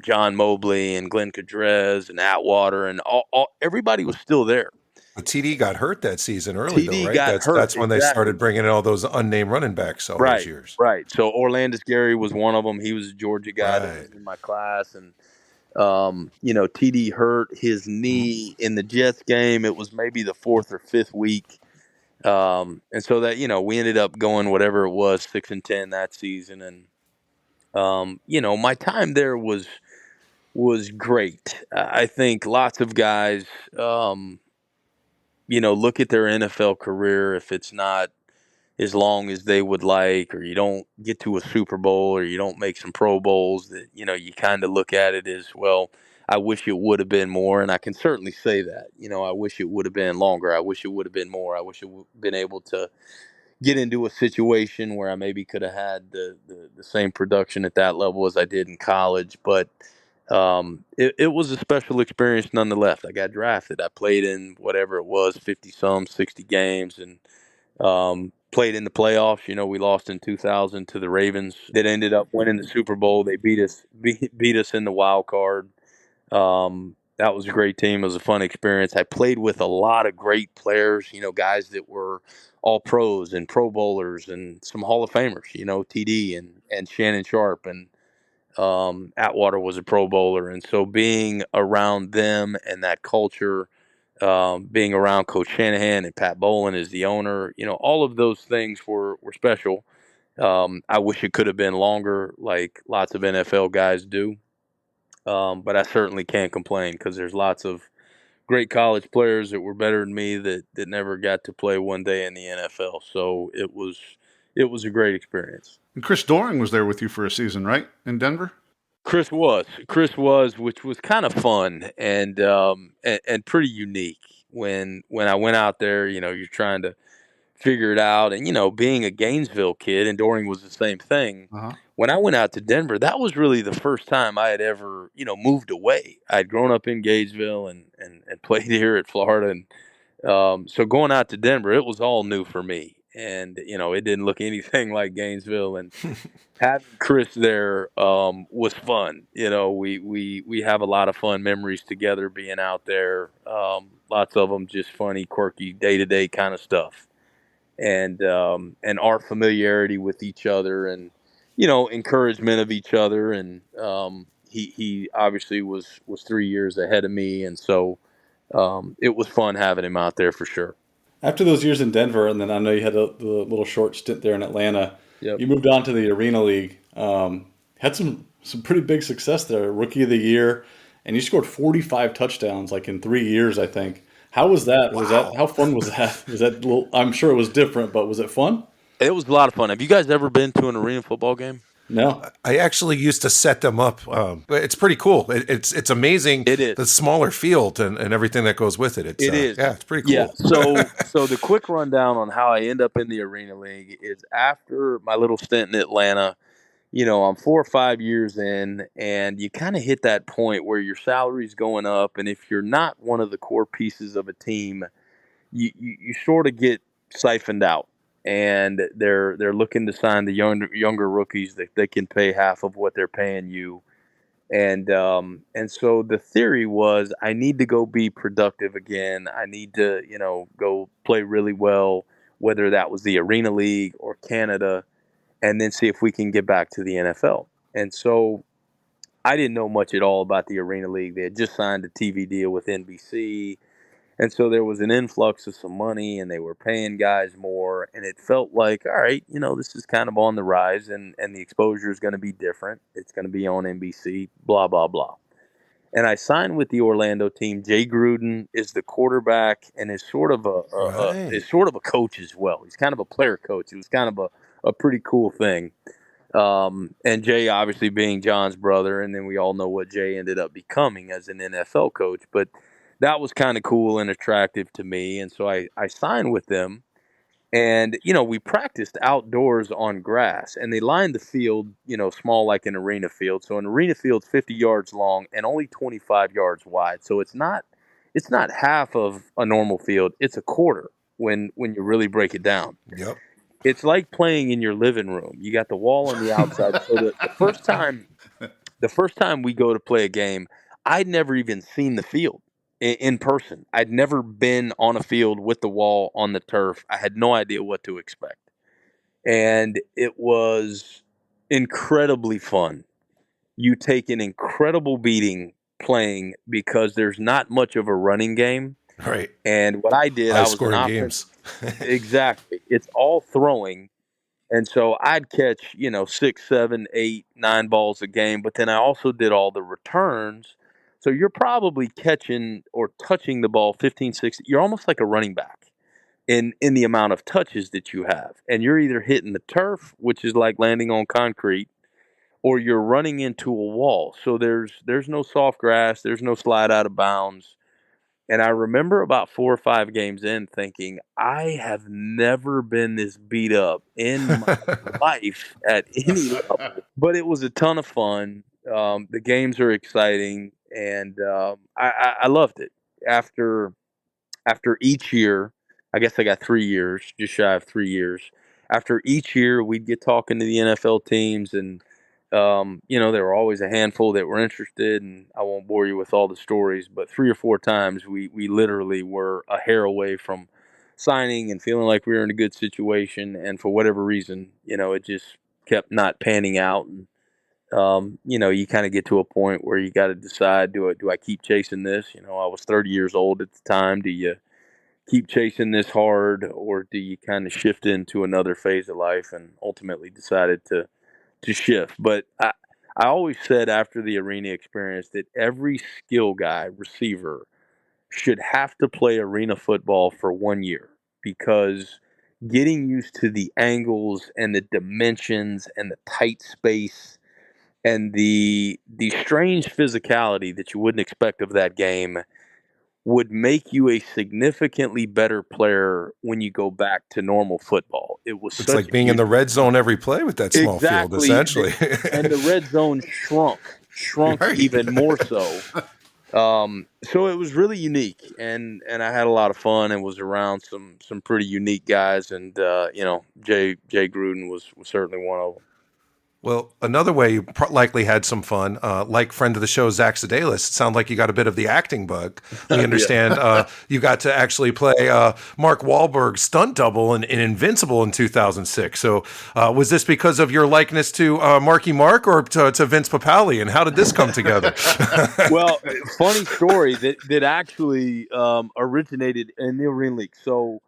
John Mobley and Glenn Cadrez and Atwater and everybody was still there. But TD got hurt that season early, TD though, right? got hurt, that's when they started bringing in all those unnamed running backs all those years. Right. So Orlandis Gary was one of them. He was a Georgia guy that was in my class, and TD hurt his knee in the Jets game. It was maybe the 4th or 5th week. And so that, we ended up going whatever it was, 6-10 that season. And, my time there was great. I think lots of guys, look at their NFL career. If it's not as long as they would like, or you don't get to a Super Bowl, or you don't make some Pro Bowls, that, you kind of look at it as, well, I wish it would have been more. And I can certainly say that, I wish it would have been longer. I wish it would have been more. I wish it would have been able to get into a situation where I maybe could have had the same production at that level as I did in college. But it was a special experience nonetheless. I got drafted. I played in whatever it was, 60 games, and played in the playoffs. We lost in 2000 to the Ravens. That ended up winning the Super Bowl. They beat us in the wild card. That was a great team. It was a fun experience. I played with a lot of great players, guys that were all pros and Pro Bowlers and some Hall of Famers, TD and Shannon Sharp, and Atwater was a Pro Bowler. And so being around them and that culture, being around Coach Shanahan and Pat Bowlen as the owner, all of those things were special. I wish it could have been longer, like lots of NFL guys do. But I certainly can't complain, because there's lots of great college players that were better than me that never got to play one day in the NFL. So it was a great experience. And Chris Doering was there with you for a season, right, in Denver? Chris was, which was kind of fun and pretty unique. When I went out there, you're trying to figure it out, and being a Gainesville kid, and Doring was the same thing. Uh-huh. When I went out to Denver, that was really the first time I had ever, moved away. I'd grown up in Gainesville and played here at Florida. And so going out to Denver, it was all new for me. And, it didn't look anything like Gainesville. And having Chris there was fun. We have a lot of fun memories together being out there. Lots of them just funny, quirky, day-to-day kind of stuff. And our familiarity with each other, and encouragement of each other. And he obviously was 3 years ahead of me, and so it was fun having him out there for sure. After those years in Denver, and then I know you had the little short stint there in Atlanta, Yep. You moved on to the Arena League. Had some pretty big success there, Rookie of the Year, and you scored 45 touchdowns like in 3 years, I think. How was that? Wow. How fun was that? Was that I'm sure it was different, but was it fun? It was a lot of fun. Have you guys ever been to an arena football game? No. I actually used to set them up. It's pretty cool. It's amazing. It is. The smaller field and everything that goes with it. It is. Yeah, it's pretty cool. Yeah. So the quick rundown on how I end up in the Arena League is, after my little stint in Atlanta, I'm 4 or 5 years in, and you kind of hit that point where your salary's going up, and if you're not one of the core pieces of a team, you sort of get siphoned out. And they're looking to sign the younger rookies that they can pay half of what they're paying you. And so the theory was, I need to go be productive again. I need to, go play really well, whether that was the Arena League or Canada, and then see if we can get back to the NFL. And so I didn't know much at all about the Arena League. They had just signed a TV deal with NBC. And so there was an influx of some money, and they were paying guys more. And it felt like, all right, this is kind of on the rise, and the exposure is going to be different. It's going to be on NBC, blah, blah, blah. And I signed with the Orlando team. Jay Gruden is the quarterback and is sort of a coach as well. He's kind of a player coach. It was kind of a pretty cool thing. And Jay obviously being John's brother, and then we all know what Jay ended up becoming as an NFL coach. But that was kind of cool and attractive to me. And so I signed with them. And, we practiced outdoors on grass, and they lined the field, small like an arena field. So an arena field's 50 yards long and only 25 yards wide. So it's not half of a normal field. It's a quarter when you really break it down. Yep. It's like playing in your living room. You got the wall on the outside. So the first time we go to play a game, I'd never even seen the field in person. I'd never been on a field with the wall on the turf. I had no idea what to expect. And it was incredibly fun. You take an incredible beating playing because there's not much of a running game. Right. And what I did, I was an games. Exactly. It's all throwing. And so I'd catch, 6, 7, 8, 9 balls a game, but then I also did all the returns. So you're probably catching or touching the ball 15, 16. You're almost like a running back in the amount of touches that you have. And you're either hitting the turf, which is like landing on concrete, or you're running into a wall. So there's no soft grass, there's no slide out of bounds. And I remember about 4 or 5 games in thinking, I have never been this beat up in my life at any level. But it was a ton of fun. The games are exciting, and I loved it. After each year, I guess I got 3 years, just shy of 3 years. After each year, we'd get talking to the NFL teams, and there were always a handful that were interested, and I won't bore you with all the stories, but 3 or 4 times we literally were a hair away from signing and feeling like we were in a good situation, and for whatever reason, it just kept not panning out. And you kind of get to a point where you got to decide, do I keep chasing this? I was 30 years old at the time. Do you keep chasing this hard, or do you kind of shift into another phase of life? And ultimately decided to shift. But I always said after the arena experience that every skill guy, receiver, should have to play arena football for 1 year, because getting used to the angles and the dimensions and the tight space and the strange physicality that you wouldn't expect of that game would make you a significantly better player when you go back to normal football. It was It's like being in the red zone every play with that small field, essentially. And the red zone shrunk right. Even more so. So it was really unique, and I had a lot of fun and was around some pretty unique guys, and Jay Gruden was certainly one of them. Well, another way you likely had some fun, like friend of the show, Zach Sedalis, it sounds like you got a bit of the acting bug. We understand you got to actually play Mark Wahlberg's stunt double in Invincible in 2006. So was this because of your likeness to Marky Mark or to Vince Papale, and how did this come together? Well, funny story that actually originated in the Arena League. So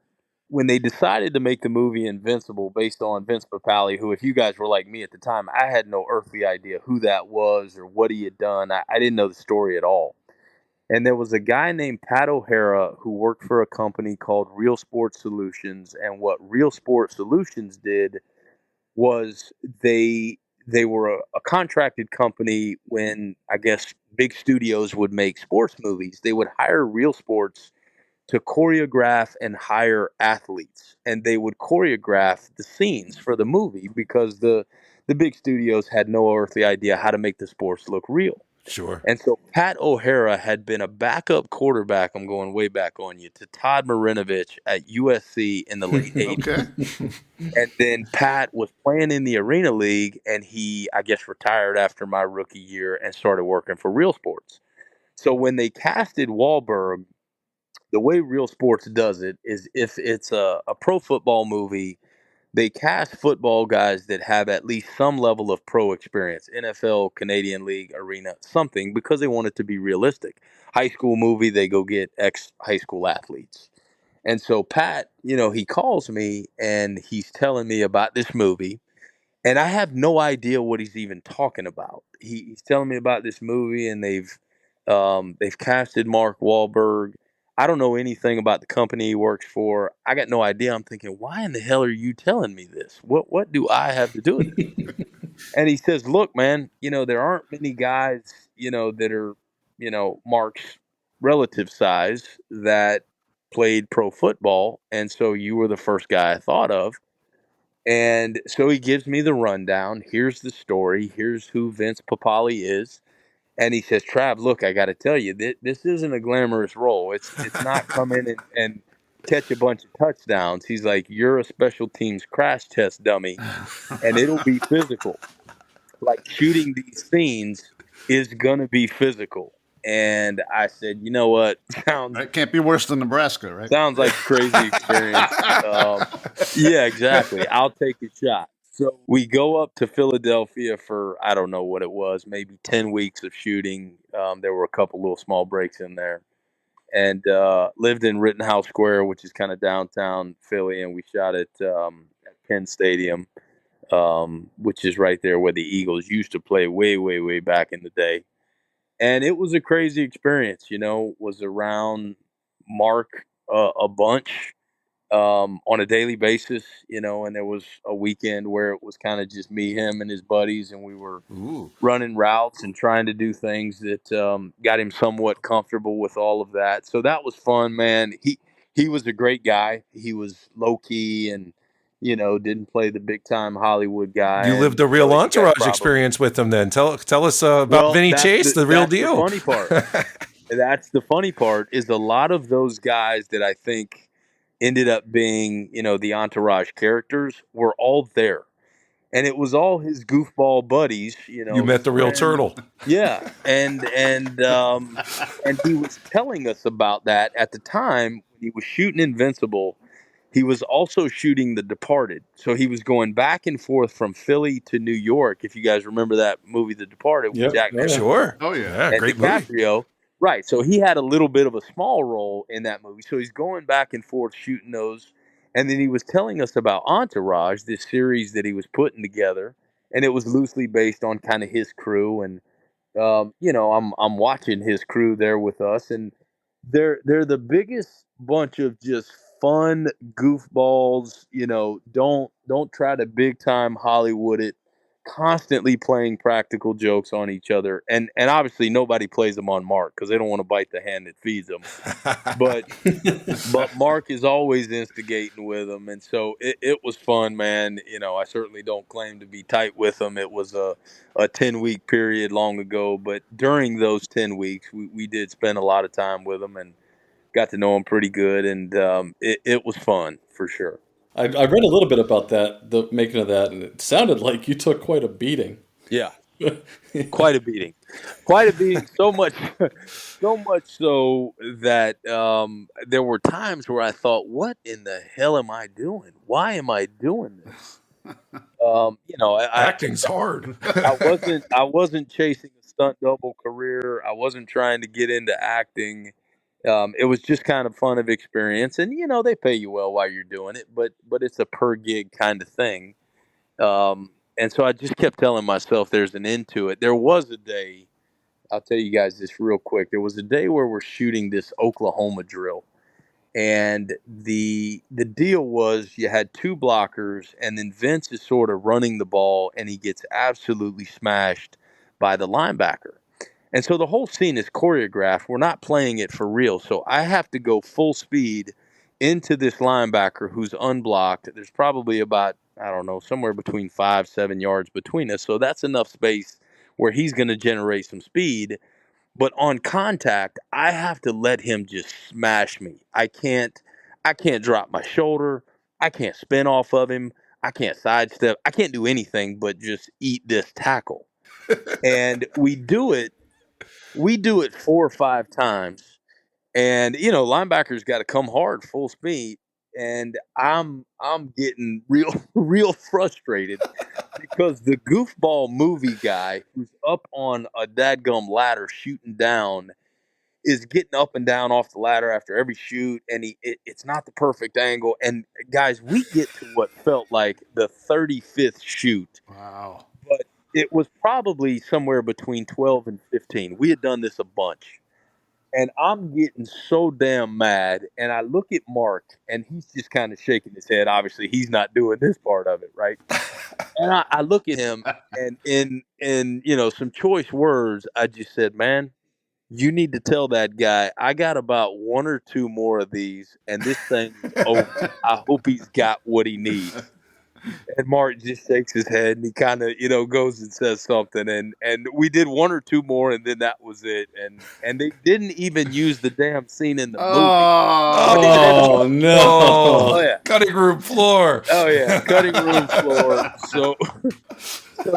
when they decided to make the movie Invincible based on Vince Papale, who, if you guys were like me at the time, I had no earthly idea who that was or what he had done. I didn't know the story at all. And there was a guy named Pat O'Hara who worked for a company called Real Sports Solutions. And what Real Sports Solutions did was they were a contracted company. When, I guess, big studios would make sports movies, they would hire Real Sports to choreograph and hire athletes, and they would choreograph the scenes for the movie, because the big studios had no earthly idea how to make the sports look real. Sure. And so Pat O'Hara had been a backup quarterback, I'm going way back on you, to Todd Marinovich at USC in the late 80s. Okay. And then Pat was playing in the Arena League, and he, I guess, retired after my rookie year and started working for Real Sports. So when they casted Wahlberg, the way Real Sports does it is, if it's a pro football movie, they cast football guys that have at least some level of pro experience, NFL, Canadian League, Arena, something, because they want it to be realistic. High school movie, they go get ex-high school athletes. And so Pat, he calls me and he's telling me about this movie, and I have no idea what he's even talking about. He's telling me about this movie, and they've casted Mark Wahlberg. I don't know anything about the company he works for. I got no idea. I'm thinking, why in the hell are you telling me this? What do I have to do with it? And he says, look, man, there aren't many guys, that are, Mark's relative size that played pro football. And so you were the first guy I thought of. And so he gives me the rundown. Here's the story. Here's who Vince Papale is. And he says, Trav, look, I got to tell you, this isn't a glamorous role. It's not come in and catch a bunch of touchdowns. He's like, you're a special teams crash test dummy, and it'll be physical. Like, shooting these scenes is going to be physical. And I said, you know what? It can't be worse than Nebraska, right? Sounds like a crazy experience. Yeah, exactly. I'll take a shot. So we go up to Philadelphia for, I don't know what it was, maybe 10 weeks of shooting. There were a couple little small breaks in there. And lived in Rittenhouse Square, which is kind of downtown Philly. And we shot at Penn Stadium, which is right there where the Eagles used to play way, way, way back in the day. And it was a crazy experience, was around Mark a bunch on a daily basis, and there was a weekend where it was kind of just me, him, and his buddies, and we were running routes and trying to do things that got him somewhat comfortable with all of that. So that was fun, man. He was a great guy. He was low key and didn't play the big time Hollywood guy. You lived a real entourage experience with him. Then tell us about Vinny Chase, the real deal. The funny part. That's the funny part is a lot of those guys that I think ended up being, the entourage characters were all there. And it was all his goofball buddies, You met the real turtle. Yeah. And he was telling us about that at the time when he was shooting Invincible. He was also shooting The Departed. So he was going back and forth from Philly to New York. If you guys remember that movie, The Departed, with Jack Nicholson. Sure. Oh, yeah. Great DiCaprio. movie. Right. So he had a little bit of a small role in that movie. So he's going back and forth shooting those. And then he was telling us about Entourage, this series that he was putting together. And it was loosely based on kind of his crew. And, I'm watching his crew there with us. And they're the biggest bunch of just fun goofballs. Don't try to big time Hollywood it. Constantly playing practical jokes on each other, and obviously nobody plays them on Mark because they don't want to bite the hand that feeds them. But Mark is always instigating with them, and so it was fun, man. I certainly don't claim to be tight with them. It was a 10-week period long ago, but during those 10 weeks, we did spend a lot of time with them and got to know them pretty good, and it was fun for sure. I read a little bit about that, the making of that, and it sounded like you took quite a beating. Yeah, quite a beating. So much so that there were times where I thought, "What in the hell am I doing? Why am I doing this?" Acting's hard. I wasn't chasing a stunt double career. I wasn't trying to get into acting. It was just kind of fun of experience, and they pay you well while you're doing it, but it's a per gig kind of thing. And so I just kept telling myself there's an end to it. There was a day, I'll tell you guys this real quick. There was a day where we're shooting this Oklahoma drill, and the deal was you had two blockers, and then Vince is sort of running the ball, and he gets absolutely smashed by the linebacker. And so the whole scene is choreographed. We're not playing it for real. So I have to go full speed into this linebacker who's unblocked. There's probably about, I don't know, somewhere between 5-7 yards between us. So that's enough space where he's going to generate some speed. But on contact, I have to let him just smash me. I can't drop my shoulder. I can't spin off of him. I can't sidestep. I can't do anything but just eat this tackle. And we do it 4 or 5 times, and linebackers got to come hard full speed, and I'm getting real frustrated because the goofball movie guy who's up on a dadgum ladder shooting down is getting up and down off the ladder after every shoot, and it's not the perfect angle. And guys, we get to what felt like the 35th shoot. Wow. But it was probably somewhere between 12 and 15. We had done this a bunch. And I'm getting so damn mad. And I look at Mark, and he's just kind of shaking his head. Obviously, he's not doing this part of it, right? And I look at him, and in some choice words, I just said, man, you need to tell that guy I got about 1 or 2 more of these, and this thing is over. I hope he's got what he needs. And Mark just shakes his head, and he kind of, goes and says something, and we did 1 or 2 more, and then that was it. And they didn't even use the damn scene in the movie. Oh no! Oh yeah, cutting room floor. Oh yeah, cutting room floor. So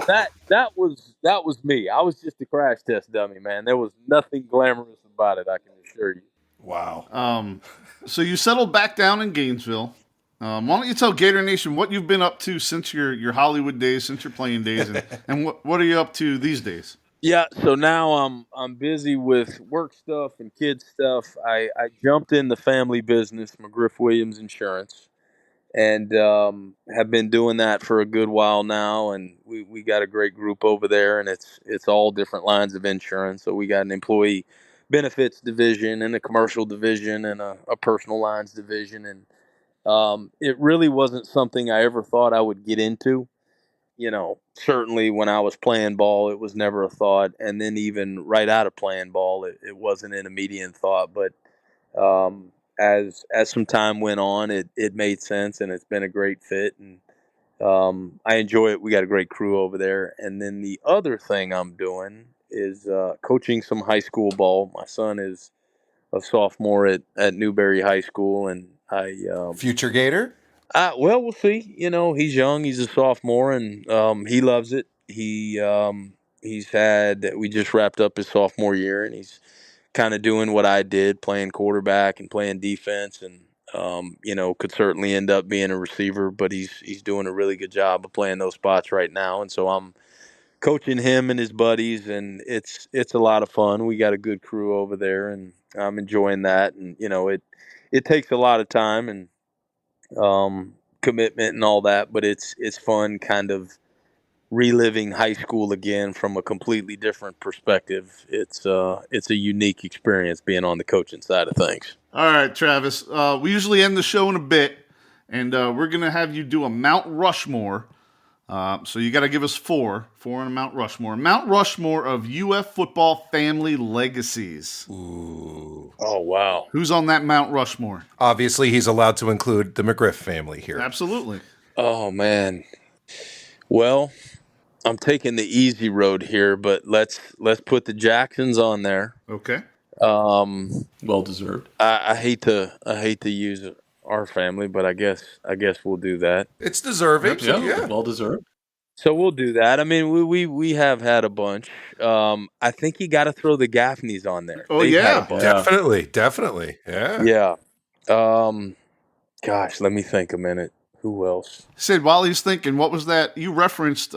that was me. I was just a crash test dummy, man. There was nothing glamorous about it, I can assure you. Wow. So you settled back down in Gainesville. Why don't you tell Gator Nation what you've been up to since your Hollywood days, since your playing days, and what are you up to these days? Yeah, so now I'm busy with work stuff and kid stuff. I jumped in the family business, McGriff Williams Insurance, and have been doing that for a good while now. And we got a great group over there, and it's all different lines of insurance. So we got an employee benefits division and a commercial division and a personal lines division, and it really wasn't something I ever thought I would get into. Certainly when I was playing ball, it was never a thought. And then even right out of playing ball, it wasn't an immediate thought. But as some time went on, it made sense, and it's been a great fit. And I enjoy it. We got a great crew over there. And then the other thing I'm doing is coaching some high school ball. My son is a sophomore at Newberry High School, and Future Gator? Well, we'll see. He's young. He's a sophomore, and he loves it. We just wrapped up his sophomore year, and he's kind of doing what I did, playing quarterback and playing defense, and could certainly end up being a receiver. But he's doing a really good job of playing those spots right now, and so I'm coaching him and his buddies, and it's a lot of fun. We got a good crew over there, and I'm enjoying that. And it takes a lot of time and commitment and all that, but it's fun kind of reliving high school again from a completely different perspective. It's a unique experience being on the coaching side of things. All right, Travis. We usually end the show in a bit, and we're gonna have you do a Mount Rushmore. So you got to give us four on a Mount Rushmore. Mount Rushmore of UF football family legacies. Ooh. Oh, wow. Who's on that Mount Rushmore? Obviously, he's allowed to include the McGriff family here. Absolutely. Oh, man. Well, I'm taking the easy road here, but let's put the Jacksons on there. Okay. Well deserved. I hate to use our family, but I guess we'll do that. It's deserving. Yeah, well deserved. So we'll do that. I mean, we have had a bunch. I think you got to throw the Gaffneys on there. Oh, They've yeah. had a bunch. Definitely. Yeah. Yeah. Gosh, let me think a minute. Who else? Sid, while he's thinking, what was that? You referenced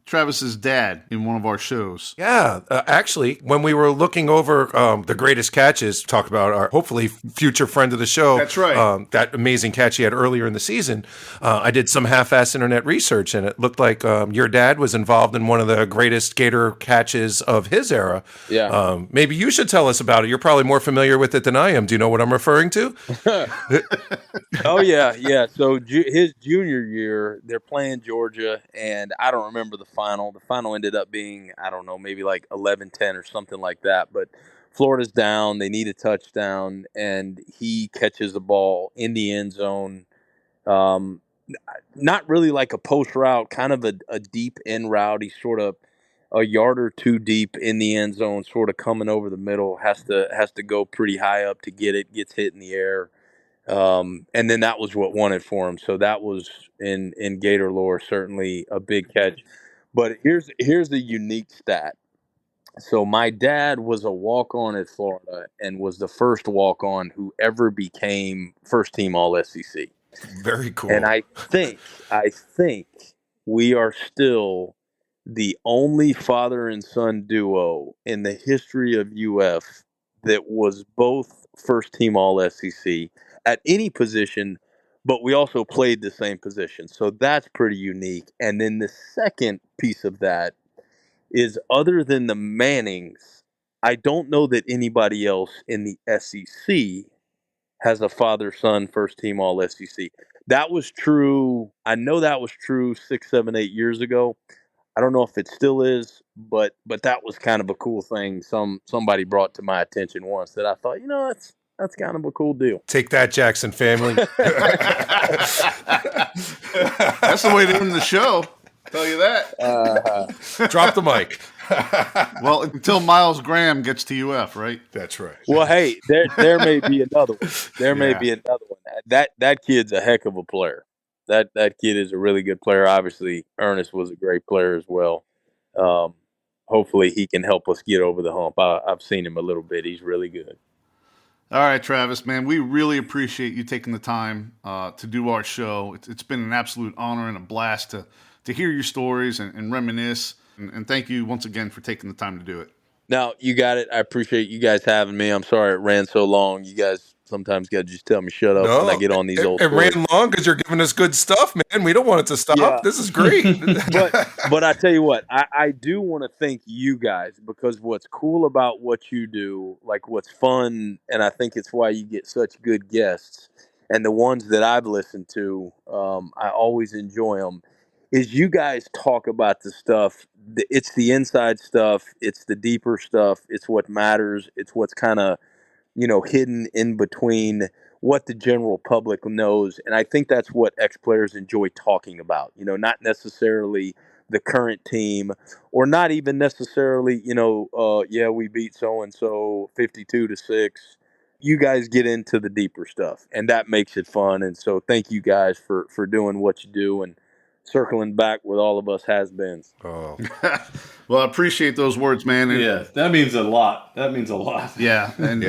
Travis's dad in one of our shows. Yeah, actually, when we were looking over the greatest catches, talk about our hopefully future friend of the show. That's right. That amazing catch he had earlier in the season. I did some half-ass internet research, and it looked like your dad was involved in one of the greatest Gator catches of his era. Yeah. Maybe you should tell us about it. You're probably more familiar with it than I am. Do you know what I'm referring to? Oh, yeah. So his junior year, they're playing Georgia, and I don't remember the final. The final ended up being, I don't know, maybe like 11-10 or something like that. But Florida's down. They need a touchdown, and he catches the ball in the end zone. Not really like a post route, kind of a deep end route. He's sort of a yard or two deep in the end zone, sort of coming over the middle. Has to go pretty high up to get it. Gets hit in the air. And then that was what won it for him. So that was in Gator lore certainly a big catch. But here's the unique stat. So my dad was a walk-on at Florida and was the first walk-on who ever became first team All SEC. Very cool. And I think we are still the only father and son duo in the history of UF that was both first team All SEC at any position, but we also played the same position. So that's pretty unique. And then the second piece of that is, other than the Mannings, I don't know that anybody else in the SEC has a father-son first-team All-SEC. That was true. I know that was true 6, 7, 8 years ago. I don't know if it still is, but that was kind of a cool thing. Somebody brought to my attention once that I thought, that's kind of a cool deal. Take that, Jackson family. That's the way to end the show. Tell you that. Drop the mic. Well, until Miles Graham gets to UF, right? That's right. Well, hey, there may be another one. There may be another one. That kid's a heck of a player. That kid is a really good player. Obviously, Ernest was a great player as well. Hopefully, he can help us get over the hump. I've seen him a little bit. He's really good. All right, Travis, man, we really appreciate you taking the time to do our show. It's been an absolute honor and a blast to hear your stories and reminisce. And thank you once again for taking the time to do it. Now, you got it. I appreciate you guys having me. I'm sorry it ran so long. You guys sometimes got to just tell me shut up when I get on these old It stories. ran long because you're giving us good stuff, man. We don't want it to stop. Yeah. This is great. But I tell you what, I do want to thank you guys, because what's cool about what you do, like what's fun, and I think it's why you get such good guests, and the ones that I've listened to, I always enjoy them, is you guys talk about the stuff. It's the inside stuff. It's the deeper stuff. It's what matters. It's what's kind of, hidden in between what the general public knows. And I think that's what ex-players enjoy talking about, not necessarily the current team, or not even necessarily, we beat so-and-so 52-6. You guys get into the deeper stuff, and that makes it fun. And so thank you guys for doing what you do and circling back with all of us has-beens. Oh. Well, I appreciate those words, man. And yeah, that means a lot. That means a lot. Yeah, and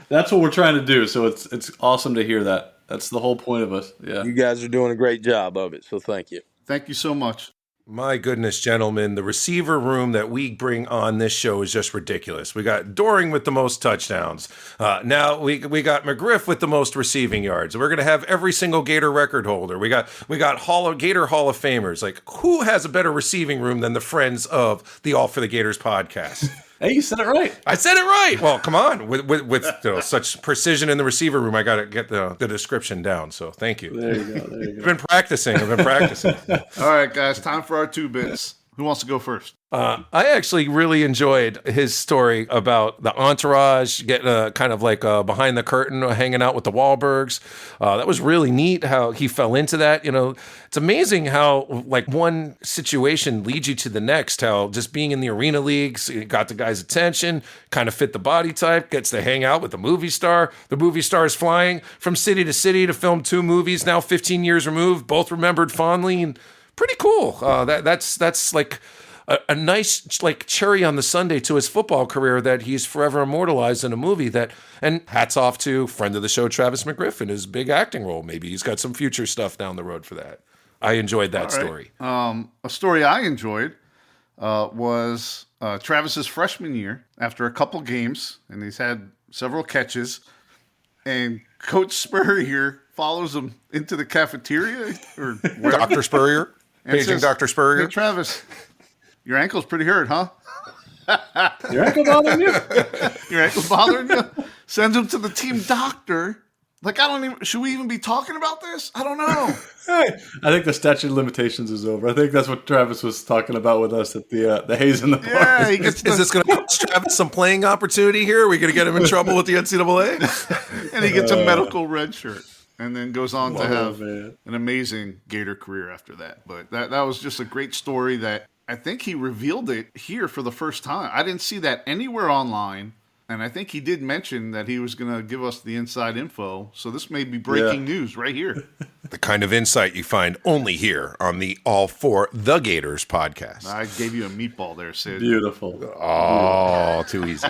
that's what we're trying to do. So it's awesome to hear that. That's the whole point of us. Yeah, you guys are doing a great job of it. So thank you. Thank you so much. My goodness, gentlemen, the receiver room that we bring on this show is just ridiculous. We got Doring with the most touchdowns. Now we got McGriff with the most receiving yards. We're going to have every single Gator record holder. We got Gator Hall of Famers. Like, who has a better receiving room than the friends of the All for the Gators podcast? Hey, you said it right. I said it right. Well, come on. With such precision in the receiver room, I got to get the description down. So thank you. There you go. I've been practicing. All right, guys, time for our 2 bits. Who wants to go first? I actually really enjoyed his story about the entourage, getting kind of like behind the curtain, hanging out with the Wahlbergs. That was really neat how he fell into that. It's amazing how like one situation leads you to the next, how just being in the arena leagues, it got the guy's attention, kind of fit the body type, gets to hang out with the movie star. The movie star is flying from city to city to film 2 movies, now 15 years removed, both remembered fondly, and pretty cool. That's like a nice like cherry on the sundae to his football career that he's forever immortalized in a movie and hats off to friend of the show, Travis McGriff, in his big acting role. Maybe he's got some future stuff down the road for that. I enjoyed that story. A story I enjoyed was Travis's freshman year after a couple games, and he's had several catches, and Coach Spurrier follows him into the cafeteria or wherever. Dr. Spurrier? Paging says, Dr. Spurrier? Hey, Travis, your ankle's pretty hurt, huh? Your ankle bothering you? Your ankle's bothering you? Sends him to the team doctor. Like, should we even be talking about this? I don't know. I think the statute of limitations is over. I think that's what Travis was talking about with us at the Hayes in the Park. Yeah, is this going to cost Travis some playing opportunity here? Are we going to get him in trouble with the NCAA? And he gets a medical red shirt. And then goes on to have an amazing Gator career after that. But that was just a great story that I think he revealed it here for the first time. I didn't see that anywhere online. And I think he did mention that he was going to give us the inside info. So this may be breaking news right here. The kind of insight you find only here on the All for the Gators podcast. I gave you a meatball there, Sid. Beautiful. Oh, too easy.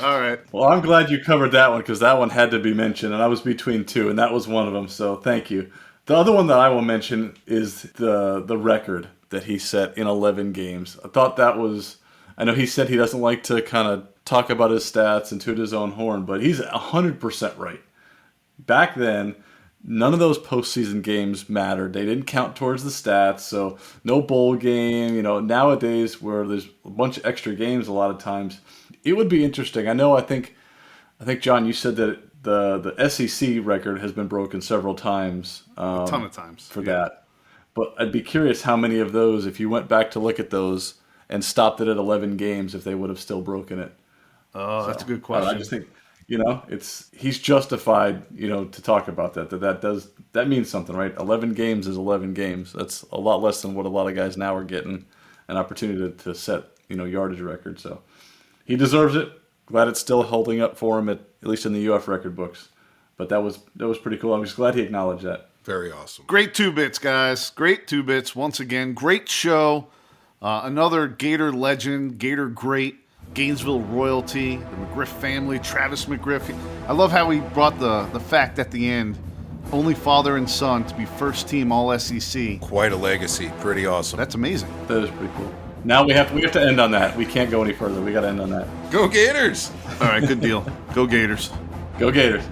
All right. Well, I'm glad you covered that one because that one had to be mentioned, and I was between 2, and that was one of them. So thank you. The other one that I will mention is the record that he set in 11 games. I thought that was. I know he said he doesn't like to kind of talk about his stats and toot his own horn, but he's 100% right. Back then, none of those postseason games mattered. They didn't count towards the stats, so no bowl game. Nowadays where there's a bunch of extra games a lot of times, it would be interesting. I think John, you said that the SEC record has been broken several times. A ton of times. For that. But I'd be curious how many of those, if you went back to look at those and stopped it at 11 games, if they would have still broken it. Oh, that's a good question. I just think, he's justified, to talk about that. That means something, right? 11 games is 11 games. That's a lot less than what a lot of guys now are getting an opportunity to set, yardage record. So he deserves it. Glad it's still holding up for him at least in the UF record books. But that was pretty cool. I'm just glad he acknowledged that. Very awesome. Great 2 bits, guys. Great 2 bits once again. Great show. Another Gator legend, Gator great. Gainesville royalty, the McGriff family, Travis McGriff. I love how he brought the fact at the end, only father and son to be first team all SEC. Quite a legacy. Pretty awesome. That's amazing. That is pretty cool. Now we have to end on that. We can't go any further. We got to end on that. Go Gators! All right, good deal. Go Gators. Go Gators.